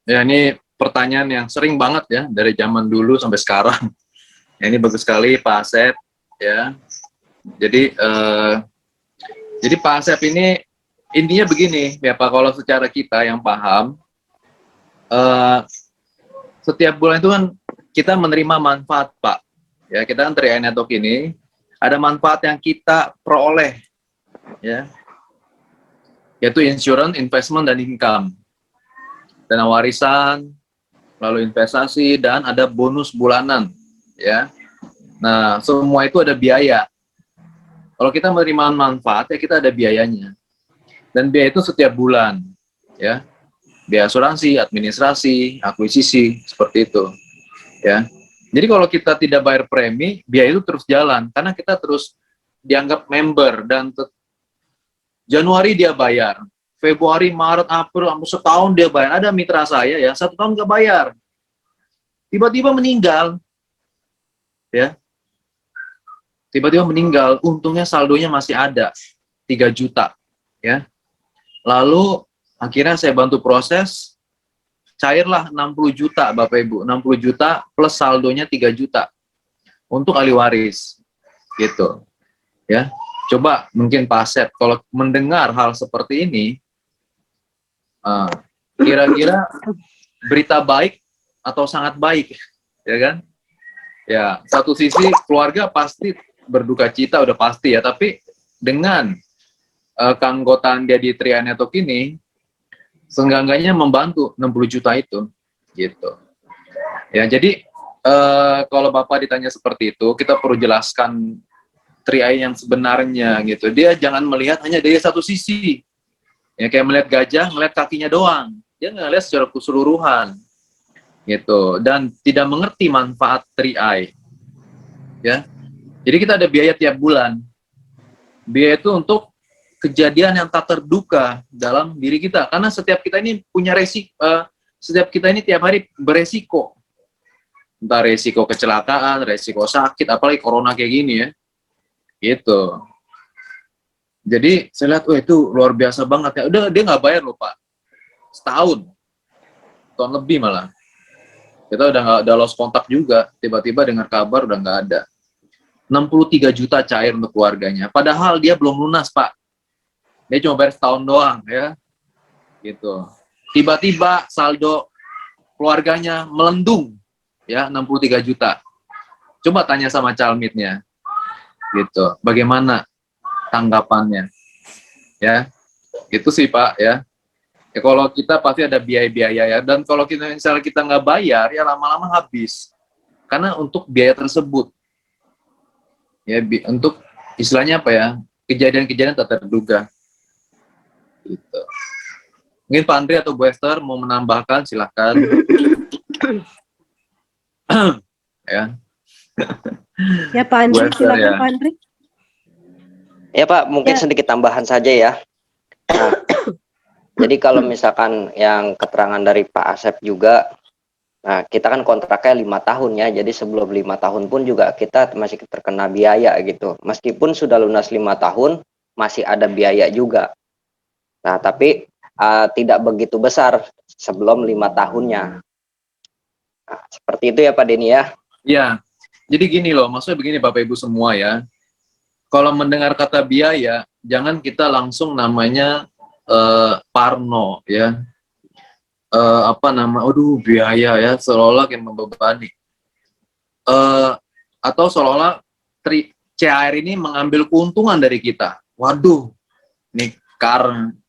Ya ini pertanyaan yang sering banget ya dari zaman dulu sampai sekarang. Ya, ini bagus sekali Pak Asep ya. Jadi Pak Asep ini intinya begini ya Pak, kalau secara kita yang paham, setiap bulan itu kan kita menerima manfaat Pak. Ya kita kan Tri Network ini ada manfaat yang kita peroleh ya, yaitu insurance, investment dan income, dana warisan, lalu investasi dan ada bonus bulanan ya. Nah semua itu ada biaya. Kalau kita menerima manfaat ya kita ada biayanya. Dan biaya itu setiap bulan, ya. Biaya asuransi, administrasi, akuisisi, seperti itu, ya. Jadi kalau kita tidak bayar premi, biaya itu terus jalan karena kita terus dianggap member dan Januari dia bayar, Februari, Maret, April, hampir setahun dia bayar. Ada mitra saya ya 1 tahun nggak bayar, tiba-tiba meninggal, ya. Tiba-tiba meninggal, untungnya saldonya masih ada 3 juta, ya. Lalu akhirnya saya bantu proses, cairlah 60 juta Bapak Ibu, 60 juta plus saldonya 3 juta untuk ahli waris, gitu. Ya, coba mungkin Pak Asep kalau mendengar hal seperti ini, kira-kira berita baik atau sangat baik, ya kan? Ya, satu sisi keluarga pasti berduka cita udah pasti ya, tapi dengan keanggotaan dia di Tri Network ini, seenggak-enggaknya membantu 60 juta itu, gitu. Ya, jadi kalau Bapak ditanya seperti itu, kita perlu jelaskan Tri yang sebenarnya, gitu. Dia jangan melihat hanya dari satu sisi, ya kayak melihat gajah, melihat kakinya doang. dia nggak lihat secara keseluruhan gitu, dan tidak mengerti manfaat 3i ya. Jadi kita ada biaya tiap bulan. Biaya itu untuk kejadian yang tak terduga dalam diri kita, karena setiap kita ini punya resiko, setiap kita ini tiap hari beresiko, entah resiko kecelakaan, resiko sakit, apalagi corona kayak gini ya gitu. Jadi saya lihat, itu luar biasa banget ya. Udah, dia nggak bayar loh Pak, setahun, tahun lebih malah. Kita udah lost kontak juga, tiba-tiba dengar kabar udah nggak ada. 63 juta cair untuk keluarganya. Padahal dia belum lunas Pak. Dia cuma bayar setahun doang ya. Gitu. Tiba-tiba saldo keluarganya melendung ya, 63 juta. Coba tanya sama calmitnya. Gitu. Bagaimana tanggapannya? Ya. Itu sih Pak ya. Ya, kalau kita pasti ada biaya-biaya ya, dan kalau kita misalnya kita nggak bayar, ya lama-lama habis. Karena untuk biaya tersebut, ya untuk istilahnya apa ya, kejadian-kejadian tak terduga. Gitu. Mungkin Pak Andri atau Bu Esther mau menambahkan, silahkan. Ya. Ya Pak Andri, Bu Esther, silakan ya. Pak Andri. Ya Pak, mungkin sedikit tambahan saja ya. Nah, jadi kalau misalkan yang keterangan dari Pak Asep juga, nah kita kan kontraknya 5 tahun ya, jadi sebelum 5 tahun pun juga kita masih terkena biaya gitu. Meskipun sudah lunas 5 tahun, masih ada biaya juga. Nah tapi tidak begitu besar sebelum 5 tahunnya. Nah, seperti itu ya Pak Denny ya. Ya, jadi gini loh, maksudnya begini Bapak Ibu semua ya. Kalau mendengar kata biaya, jangan kita langsung namanya parno ya, aduh biaya ya, seolah-olah yang membebani, atau seolah-olah CAR ini mengambil keuntungan dari kita. Waduh, nih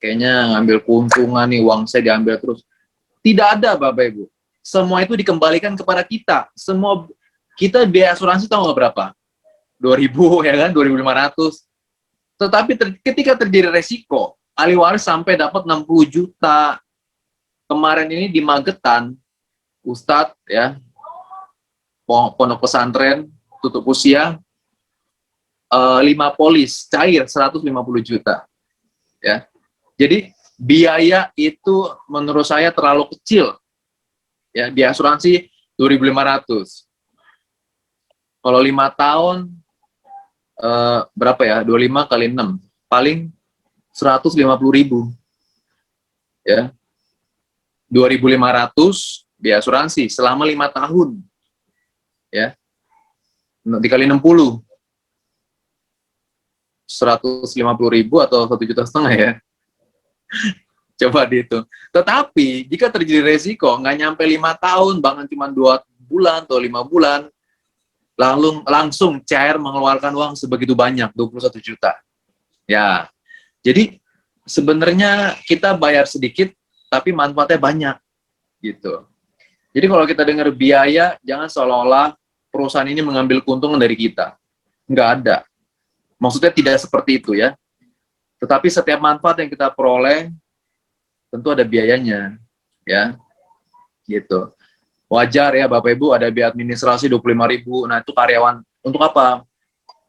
kayaknya ngambil keuntungan nih, uang saya diambil terus. Tidak ada Bapak Ibu, semua itu dikembalikan kepada kita. Semua kita biaya asuransi tahu nggak berapa? 2.000 ya kan, 2.500. Tetapi ketika terjadi resiko, ahli waris sampai dapat 60 juta. Kemarin ini di Magetan, Ustadz ya, pondok pesantren tutup usia, 5 polis cair 150 juta. Ya. Jadi biaya itu menurut saya terlalu kecil. Ya, di asuransi 2.500. Kalau 5 tahun berapa ya? 25 kali 6, paling 150.000. Ya. 2.500 di asuransi selama 5 tahun. Ya. Dikali 60. 150.000 atau 1,5 juta ya. Coba dihitung. Tetapi jika terjadi resiko nggak nyampe 5 tahun, bahkan cuma 2 bulan atau 5 bulan, langsung CAR mengeluarkan uang sebegitu banyak, 21 juta. Ya, jadi sebenarnya kita bayar sedikit, tapi manfaatnya banyak, gitu. Jadi kalau kita dengar biaya, jangan seolah-olah perusahaan ini mengambil keuntungan dari kita. Nggak ada. Maksudnya tidak seperti itu ya. Tetapi setiap manfaat yang kita peroleh, tentu ada biayanya, ya, gitu. Wajar ya Bapak Ibu, ada biaya administrasi 25.000. Nah itu karyawan, untuk apa?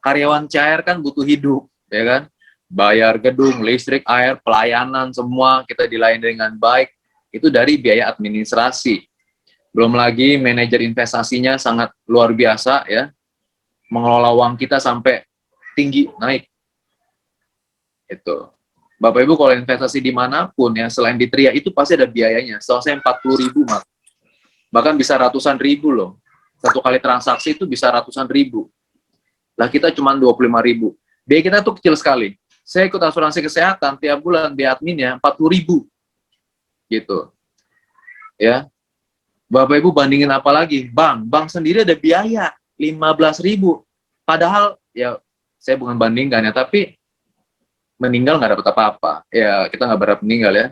Karyawan CAR kan butuh hidup, ya kan? Bayar gedung, listrik, air, pelayanan, semua kita dilayani dengan baik. Itu dari biaya administrasi. Belum lagi manajer investasinya sangat luar biasa ya, mengelola uang kita sampai tinggi, naik. Itu. Bapak Ibu kalau investasi dimanapun ya, selain di TRIA itu pasti ada biayanya. Setahu saya 40.000 Mas. Bahkan bisa ratusan ribu loh. Satu kali transaksi itu bisa ratusan ribu. Lah kita cuma 25.000. Biaya kita tuh kecil sekali. Saya ikut asuransi kesehatan tiap bulan biaya adminnya 40.000. Gitu. Ya. Bapak Ibu bandingin apa lagi? Bank sendiri ada biaya 15.000. Padahal ya saya bukan bandingkan ya, tapi meninggal nggak dapat apa-apa. Ya kita nggak berharap meninggal ya.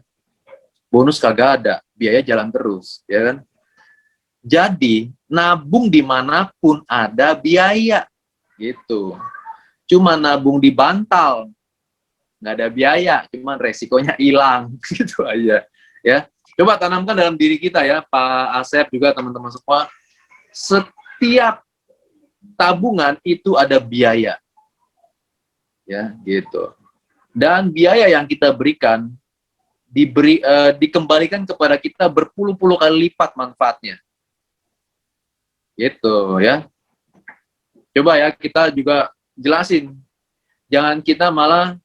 Bonus kagak ada, biaya jalan terus, ya kan? Jadi nabung dimanapun ada biaya, gitu. Cuma nabung di bantal nggak ada biaya, cuman resikonya hilang, gitu aja, ya. Coba tanamkan dalam diri kita ya, Pak Asep juga teman-teman semua. Setiap tabungan itu ada biaya. Ya, gitu. Dan biaya yang kita berikan dikembalikan kepada kita berpuluh-puluh kali lipat manfaatnya. Gitu ya. Coba ya kita juga jelasin. Jangan kita malah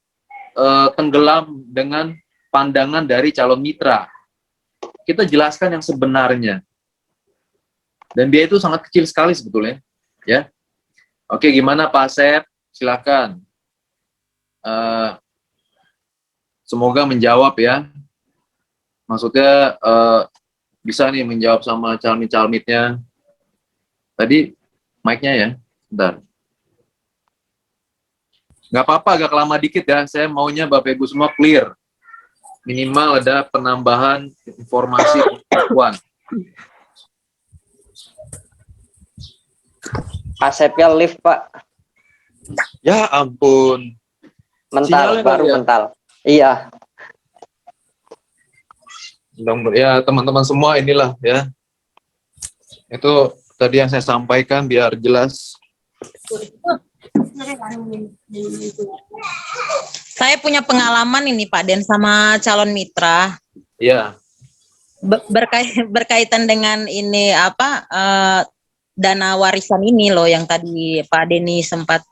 tenggelam dengan pandangan dari calon mitra. Kita jelaskan yang sebenarnya. Dan biaya itu sangat kecil sekali sebetulnya. Ya. Oke, gimana Pak Asep? Silakan. Semoga menjawab ya. Maksudnya bisa nih menjawab sama calmit-calmitnya. Tadi mic-nya ya, bentar. Nggak apa-apa, agak lama dikit ya. Saya maunya Bapak Ibu semua clear. Minimal ada penambahan informasi pengetahuan. Asepnya lift, Pak. Ya ampun. Mental, Sinyalnya baru kali ya? mental. Iya. Ya teman-teman semua inilah ya. Itu tadi yang saya sampaikan biar jelas. Saya punya pengalaman ini Pak Den sama calon mitra. Iya. Berkaitan dengan ini apa dana warisan ini loh yang tadi Pak Denny sempat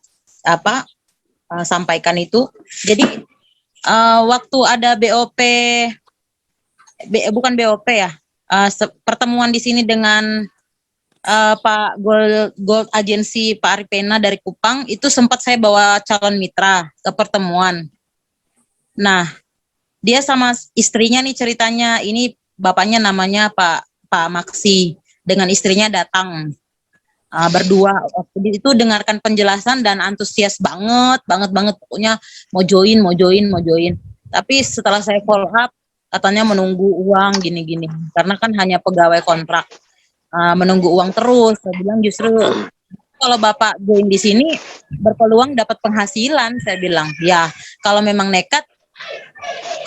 sampaikan itu. Jadi waktu ada BOP bukan BOP ya, pertemuan di sini dengan Pak Gold Agency Pak Aripena dari Kupang, itu sempat saya bawa calon mitra ke pertemuan. Nah, dia sama istrinya nih ceritanya, ini bapaknya namanya Pak Maksi, dengan istrinya datang berdua. Waktu itu dengarkan penjelasan dan antusias banget pokoknya mau join. Tapi setelah saya follow up, katanya menunggu uang gini-gini, karena kan hanya pegawai kontrak. Menunggu uang terus. Saya bilang justru kalau Bapak join di sini berpeluang dapat penghasilan. Saya bilang ya kalau memang nekat,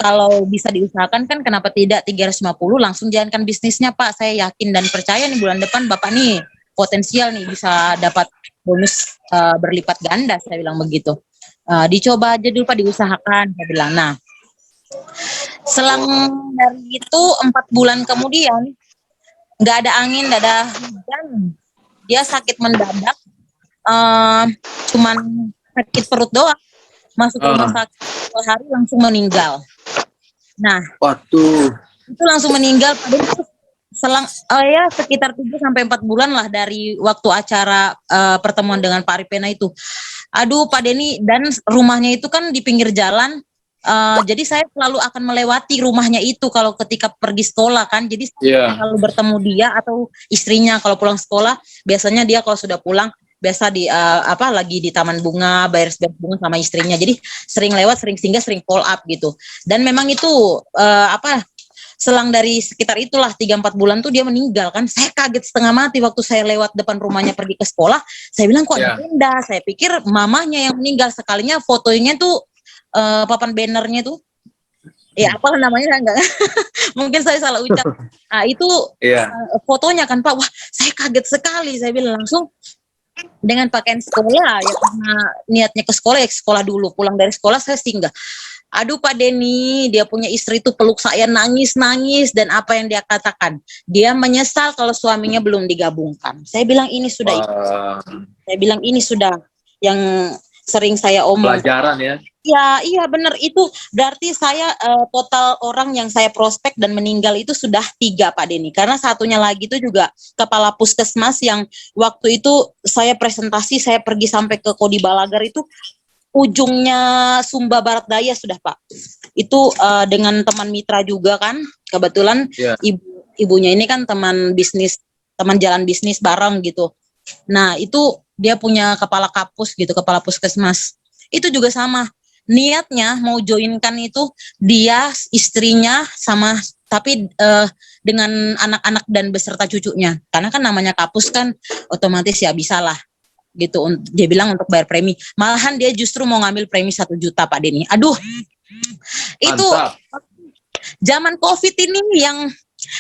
kalau bisa diusahakan kan kenapa tidak 350 langsung jalankan bisnisnya Pak. Saya yakin dan percaya nih bulan depan Bapak nih potensial nih bisa dapat bonus berlipat ganda. Saya bilang begitu. Dicoba aja dulu Pak, diusahakan. Saya bilang. Nah, selang dari itu 4 bulan kemudian nggak ada angin, nggak ada hujan, dia sakit mendadak, cuman sakit perut doang, masuk rumah sakit 2 hari langsung meninggal. Nah, waduh, itu langsung meninggal pada selang sekitar 3-4 bulan lah dari waktu acara pertemuan dengan Pak Aripena itu. Aduh Pak Denny, dan rumahnya itu kan di pinggir jalan. Jadi saya selalu akan melewati rumahnya itu kalau ketika pergi sekolah kan. Jadi saya selalu bertemu dia atau istrinya kalau pulang sekolah. Biasanya dia kalau sudah pulang biasa di lagi di taman bunga, bayar bunga sama istrinya. Jadi sering lewat, sering singgah, sering follow up gitu. Dan memang itu selang dari sekitar itulah 3-4 bulan tuh dia meninggal kan. Saya kaget setengah mati waktu saya lewat depan rumahnya pergi ke sekolah. Saya bilang kok ada benda. Saya pikir mamahnya yang meninggal, sekalinya fotonya tuh papan bannernya tuh ya apalah namanya enggak mungkin saya salah ucap. Nah itu fotonya kan Pak, wah saya kaget sekali. Saya bilang langsung dengan pakaian sekolah ya, karena niatnya ke sekolah ya sekolah dulu, pulang dari sekolah saya singgah. Aduh Pak Denny, dia punya istri itu peluk saya nangis dan apa yang dia katakan, dia menyesal kalau suaminya belum digabungkan. Saya bilang ini sudah saya bilang ini sudah yang sering saya omong. Pelajaran ya. Ya, iya benar itu. Berarti saya total orang yang saya prospek dan meninggal itu sudah 3 Pak Denny. Karena satunya lagi itu juga kepala puskesmas yang waktu itu saya presentasi, saya pergi sampai ke Kodi Balagar itu ujungnya Sumba Barat Daya sudah Pak. Itu dengan teman mitra juga kan. Kebetulan ibunya ini kan teman jalan bisnis bareng gitu. Nah itu dia punya kepala kapus gitu, kepala puskesmas. Itu juga sama. Niatnya mau joinkan itu dia, istrinya sama, tapi dengan anak-anak dan beserta cucunya. Karena kan namanya kapus kan otomatis ya bisa lah gitu. Dia bilang untuk bayar premi. Malahan dia justru mau ngambil premi 1 juta Pak Denny. Aduh, itu zaman COVID ini yang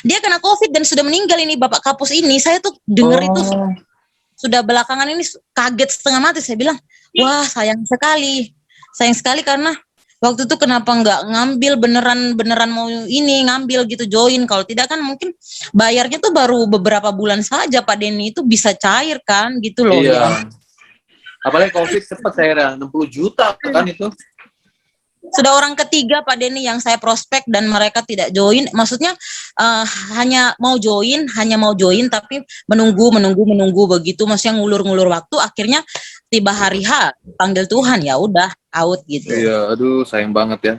dia kena COVID dan sudah meninggal ini Bapak Kapus ini. Saya tuh dengar itu sudah belakangan ini kaget setengah mati. Saya bilang, wah sayang sekali karena waktu itu kenapa nggak ngambil beneran mau ini ngambil gitu join. Kalau tidak kan mungkin bayarnya tuh baru beberapa bulan saja Pak Denny, itu bisa cair kan gitu loh. Iya. Ya. Apalagi COVID cepat cairnya 60 juta kan itu. Sudah orang ketiga Pak Denny yang saya prospek dan mereka tidak join. Maksudnya hanya mau join tapi menunggu begitu, maksudnya ngulur-ngulur waktu. Akhirnya tiba hari H panggil Tuhan, ya udah out gitu. Iya, aduh sayang banget ya.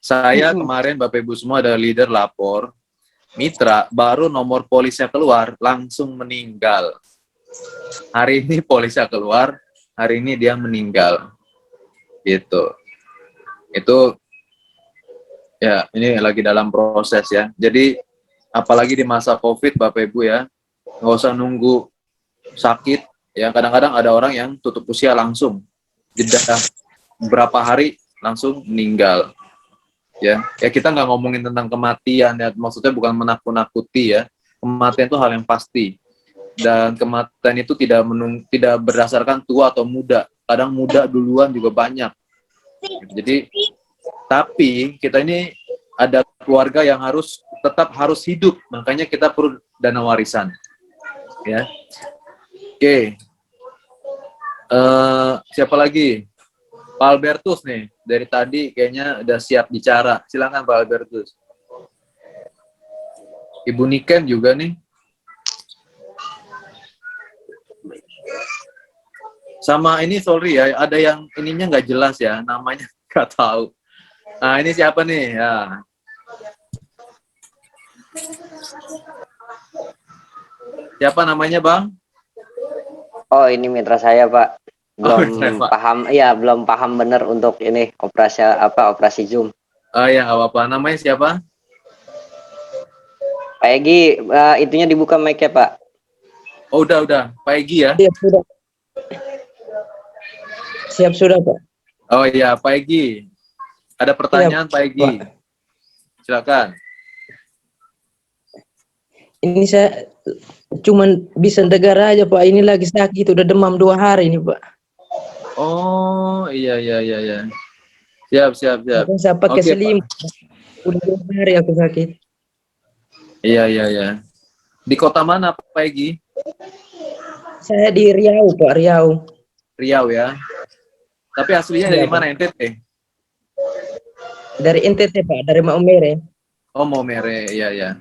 Saya kemarin Bapak Ibu semua ada leader lapor, mitra baru nomor polisnya keluar langsung meninggal. Hari ini polisnya keluar, hari ini dia meninggal. Gitu. Itu ya ini lagi dalam proses ya. Jadi apalagi di masa COVID Bapak Ibu ya, nggak usah nunggu sakit ya. Kadang-kadang ada orang yang tutup usia langsung, jeda beberapa hari langsung meninggal. Ya kita nggak ngomongin tentang kematian ya, maksudnya bukan menakut-nakuti ya. Kematian itu hal yang pasti, dan kematian itu tidak berdasarkan tua atau muda. Kadang muda duluan juga banyak. Jadi, tapi kita ini ada keluarga yang tetap harus hidup, makanya kita perlu dana warisan, ya. Oke, siapa lagi? Pak Albertus nih, dari tadi kayaknya udah siap bicara. Silakan Pak Albertus. Ibu Niken juga nih. Sama ini sorry ya, ada yang ininya nggak jelas ya, namanya nggak tahu. Nah ini siapa nih? Ya. Siapa namanya Bang? Oh ini mitra saya Pak. Belum paham, iya belum paham benar untuk ini operasi Zoom. Oh ya nggak apa-apa. Namanya siapa? Pak Egi, itunya dibuka mic-nya Pak. Oh udah Pak Egi ya? Siap sudah. Siap sudah Pak. Oh iya Pak Egi. Ada pertanyaan Pak Egi. Silakan. Ini saya cuman bisa negara aja Pak. Ini lagi sakit, udah demam 2 hari ini Pak. Oh iya. Siap. Saya pakai selimut. Udah 2 hari aku sakit. Iya. Di kota mana Pak Egi? Saya di Riau Pak, Riau. Riau ya. Tapi aslinya dari mana NTT? Dari NTT Pak, dari Maumere. Oh Maumere, iya.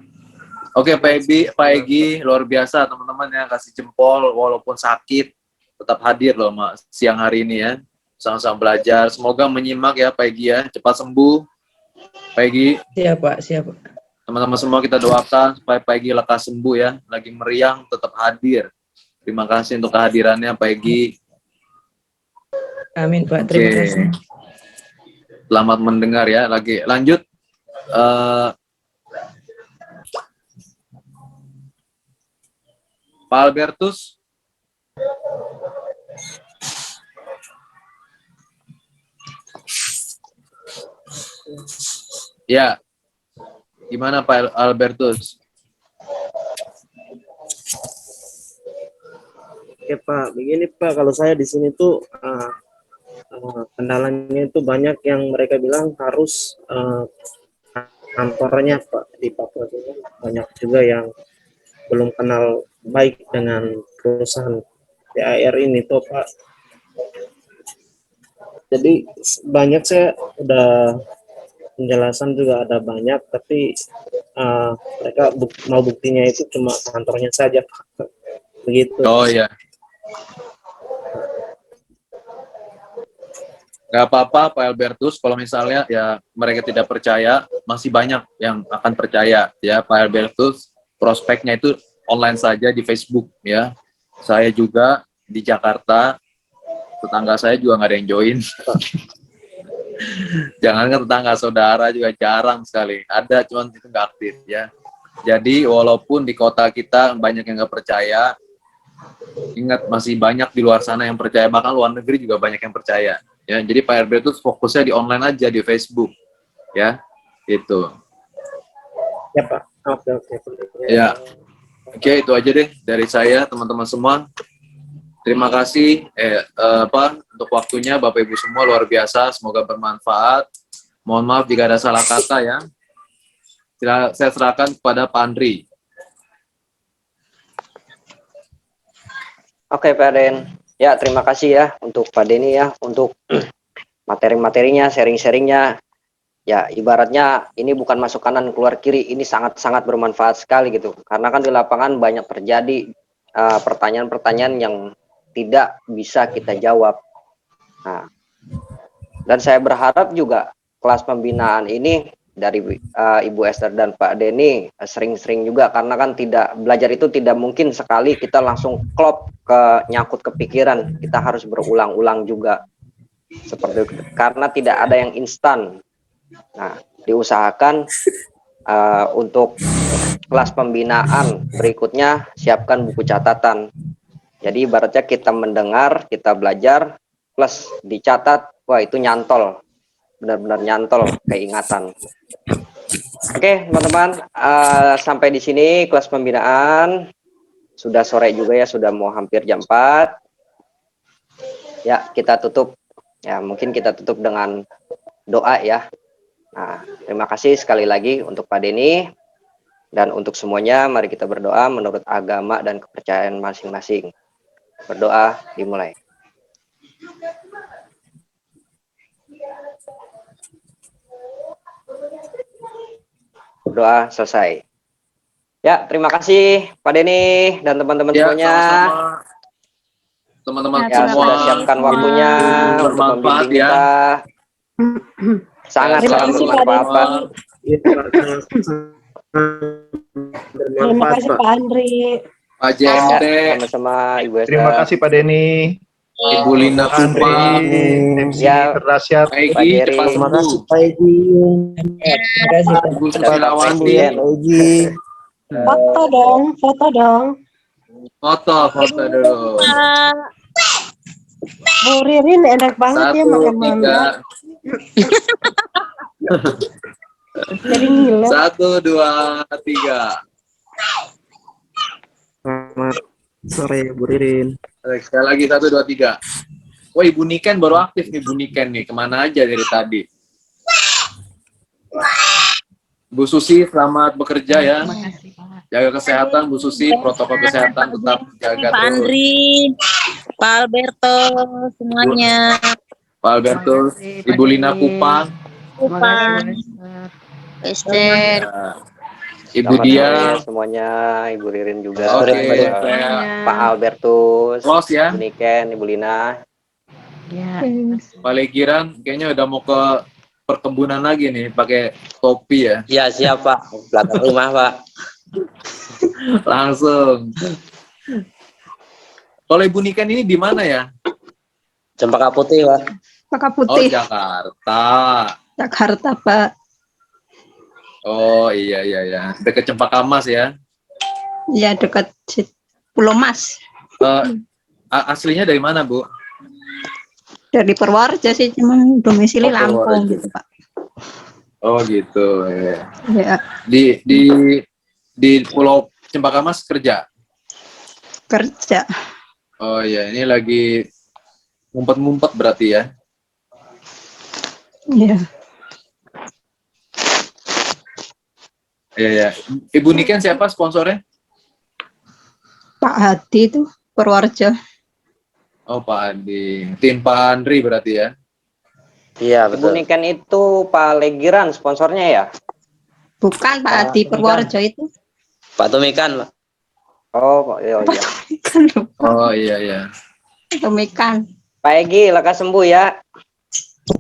Oke Pak Egi, luar biasa teman-teman ya, kasih jempol walaupun sakit tetap hadir loh siang hari ini ya, sama-sama belajar. Semoga menyimak ya Pak Egi ya, cepat sembuh Pak Egi. Siap Pak. Teman-teman semua kita doakan supaya Pak Egi lekas sembuh ya, lagi meriang tetap hadir. Terima kasih untuk kehadirannya Pak Egi. Amin Pak, terima kasih. Selamat mendengar ya. Lagi lanjut. Pak Albertus. Ya. Gimana Pak Albertus? Oke Pak, begini Pak, kalau saya di sini tuh kendalanya itu banyak yang mereka bilang harus kantornya Pak di Papua itu banyak juga yang belum kenal baik dengan perusahaan PAR ini tuh Pak. Jadi banyak saya udah penjelasan juga ada banyak, tapi mereka mau buktinya itu cuma kantornya saja Pak. Begitu. Oh ya. Gak apa-apa Pak Albertus, kalau misalnya ya mereka tidak percaya, masih banyak yang akan percaya ya Pak Albertus. Prospeknya itu online saja di Facebook ya. Saya juga di Jakarta, tetangga saya juga nggak ada yang join. Jangankan tetangga, saudara juga jarang sekali. Ada, cuman itu nggak aktif ya. Jadi walaupun di kota kita banyak yang nggak percaya, ingat masih banyak di luar sana yang percaya, bahkan luar negeri juga banyak yang percaya. Ya, jadi Pak Albertus fokusnya di online aja di Facebook, ya, gitu. Ya Pak. Oke. Ya. Oke, itu aja deh dari saya, teman-teman semua. Terima kasih untuk waktunya Bapak Ibu semua, luar biasa, semoga bermanfaat. Mohon maaf jika ada salah kata ya. Saya serahkan kepada Pak Andri. Oke Pak Den. Ya, terima kasih ya untuk Pak Denny ya untuk materi-materinya, sharing-sharingnya. Ya, ibaratnya ini bukan masuk kanan keluar kiri, ini sangat-sangat bermanfaat sekali gitu. Karena kan di lapangan banyak terjadi pertanyaan-pertanyaan yang tidak bisa kita jawab. Nah, dan saya berharap juga kelas pembinaan ini dari Ibu Esther dan Pak Denny sering-sering juga, karena kan belajar itu tidak mungkin sekali kita langsung klop ke nyangkut ke pikiran, kita harus berulang-ulang juga seperti itu, karena tidak ada yang instan. Nah, diusahakan untuk kelas pembinaan berikutnya siapkan buku catatan. Jadi ibaratnya kita mendengar, kita belajar, plus dicatat, wah itu nyantol, benar-benar nyantol keingatan. Oke teman-teman, sampai di sini kelas pembinaan. Sudah sore juga ya, sudah mau hampir jam 4. Ya, kita tutup. Ya, mungkin kita tutup dengan doa ya. Nah, terima kasih sekali lagi untuk Pak Denny dan untuk semuanya. Mari kita berdoa menurut agama dan kepercayaan masing-masing. Berdoa dimulai. Berdoa selesai. Ya, terima kasih Pak Denny dan teman-teman semuanya. Sama-sama. Teman-teman Ya, semua sudah siapkan waktunya untuk bermanfaat membimbing kita. Sangat bermanfaat, Pak. Terima kasih Pak Andri. Pak JMT. Sama-sama Ibu Esther. Terima kasih Pak Denny. Ibu Lina Kupang. MC Ya, terdahsyat. Pak Egy, cepat Terima sembuh. kasih Pak Egy. Terima kasih Pak. Ibu Susilawati. Pak Egy. Foto dong, foto dong. Foto dulu. Bu Ririn enak banget ya 1, makan mangga. 3. Jadi ngiler. 1, 2, 3. Selamat sore Bu Ririn. Sekali lagi 1, 2, 3. Wah, Ibu Niken baru aktif nih, Bu Niken nih. Kemana aja dari tadi? Bu Susi, selamat bekerja ya. Jaga kesehatan Bu Susi, protokol kesehatan tetap jaga Pak terus. Andri, Pak Alberto, semuanya. Pak Albertus, Ibu Lina Kupang, Kupang. Esther. Ibu Selamat Dia, sore semuanya, Ibu Ririn juga. Oke, Pak Albertus, Close ya. Bu Niken, Ibu Lina. Pak Legiran, kayaknya udah mau ke perkebunan lagi nih, pakai topi ya. Ya siap Pak, belakang rumah Pak. Langsung. Kalau Ibu Niken ini di mana ya? Cempaka Putih Pak. Cempaka Oh, Putih, Jakarta. Jakarta Pak. Oh iya, deket Cempaka Mas ya. Ya dekat Pulau Mas. Aslinya dari mana Bu? Dari Purworejo sih, cuman domisili Oh, Lampung Purworejo. gitu Pak. Oh gitu. Ya. Ya, Di Pulau Cempaka Mas kerja. kerja. Oh iya, ini lagi ngumpet-ngumpet berarti ya. Ya, Iya. Ibu Niken siapa sponsornya? Pak Hadi itu Purworejo. Oh Pak Adi. Tim Pak Andri berarti ya. Iya Ibu betul. Niken itu Pak Legiran sponsornya ya? Bukan Pak Hadi Purworejo itu. Pak Tumikan Pak. Oh, iya. Kan lupa. Oh iya. Tumikan. Pak Egy, lekas sembuh ya.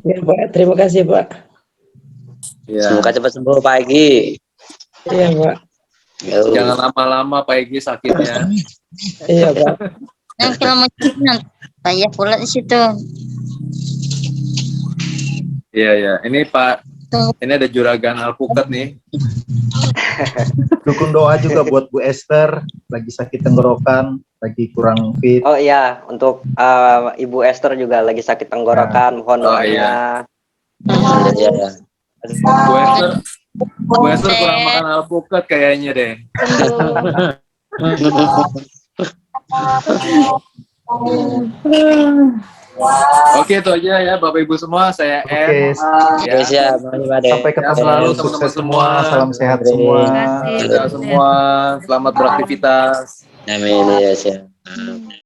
Ya, Pak. Terima kasih Pak. Iya. Semoga cepat sembuh Pak Egy. Iya Pak. Jangan lama-lama Pak Egy sakitnya. Iya Pak. Yang kalau mau saya pula di situ. Iya. Ini Pak, ini ada juragan alpukat nih. Dukung doa juga buat Bu Esther, lagi sakit tenggorokan, lagi kurang fit. Oh iya, untuk Ibu Esther juga lagi sakit tenggorokan, mohon Oh, doanya. Iya. Bu Esther, Bu Esther kurang makan alpukat kayaknya deh. Oke, itu aja ya Bapak Ibu semua, saya Oke, Ya. siap. sampai ketemu Ya, lalu, teman-teman sukses semua, salam sehat Terima semua. Kita semua selamat beraktivitas. Amin ya siap.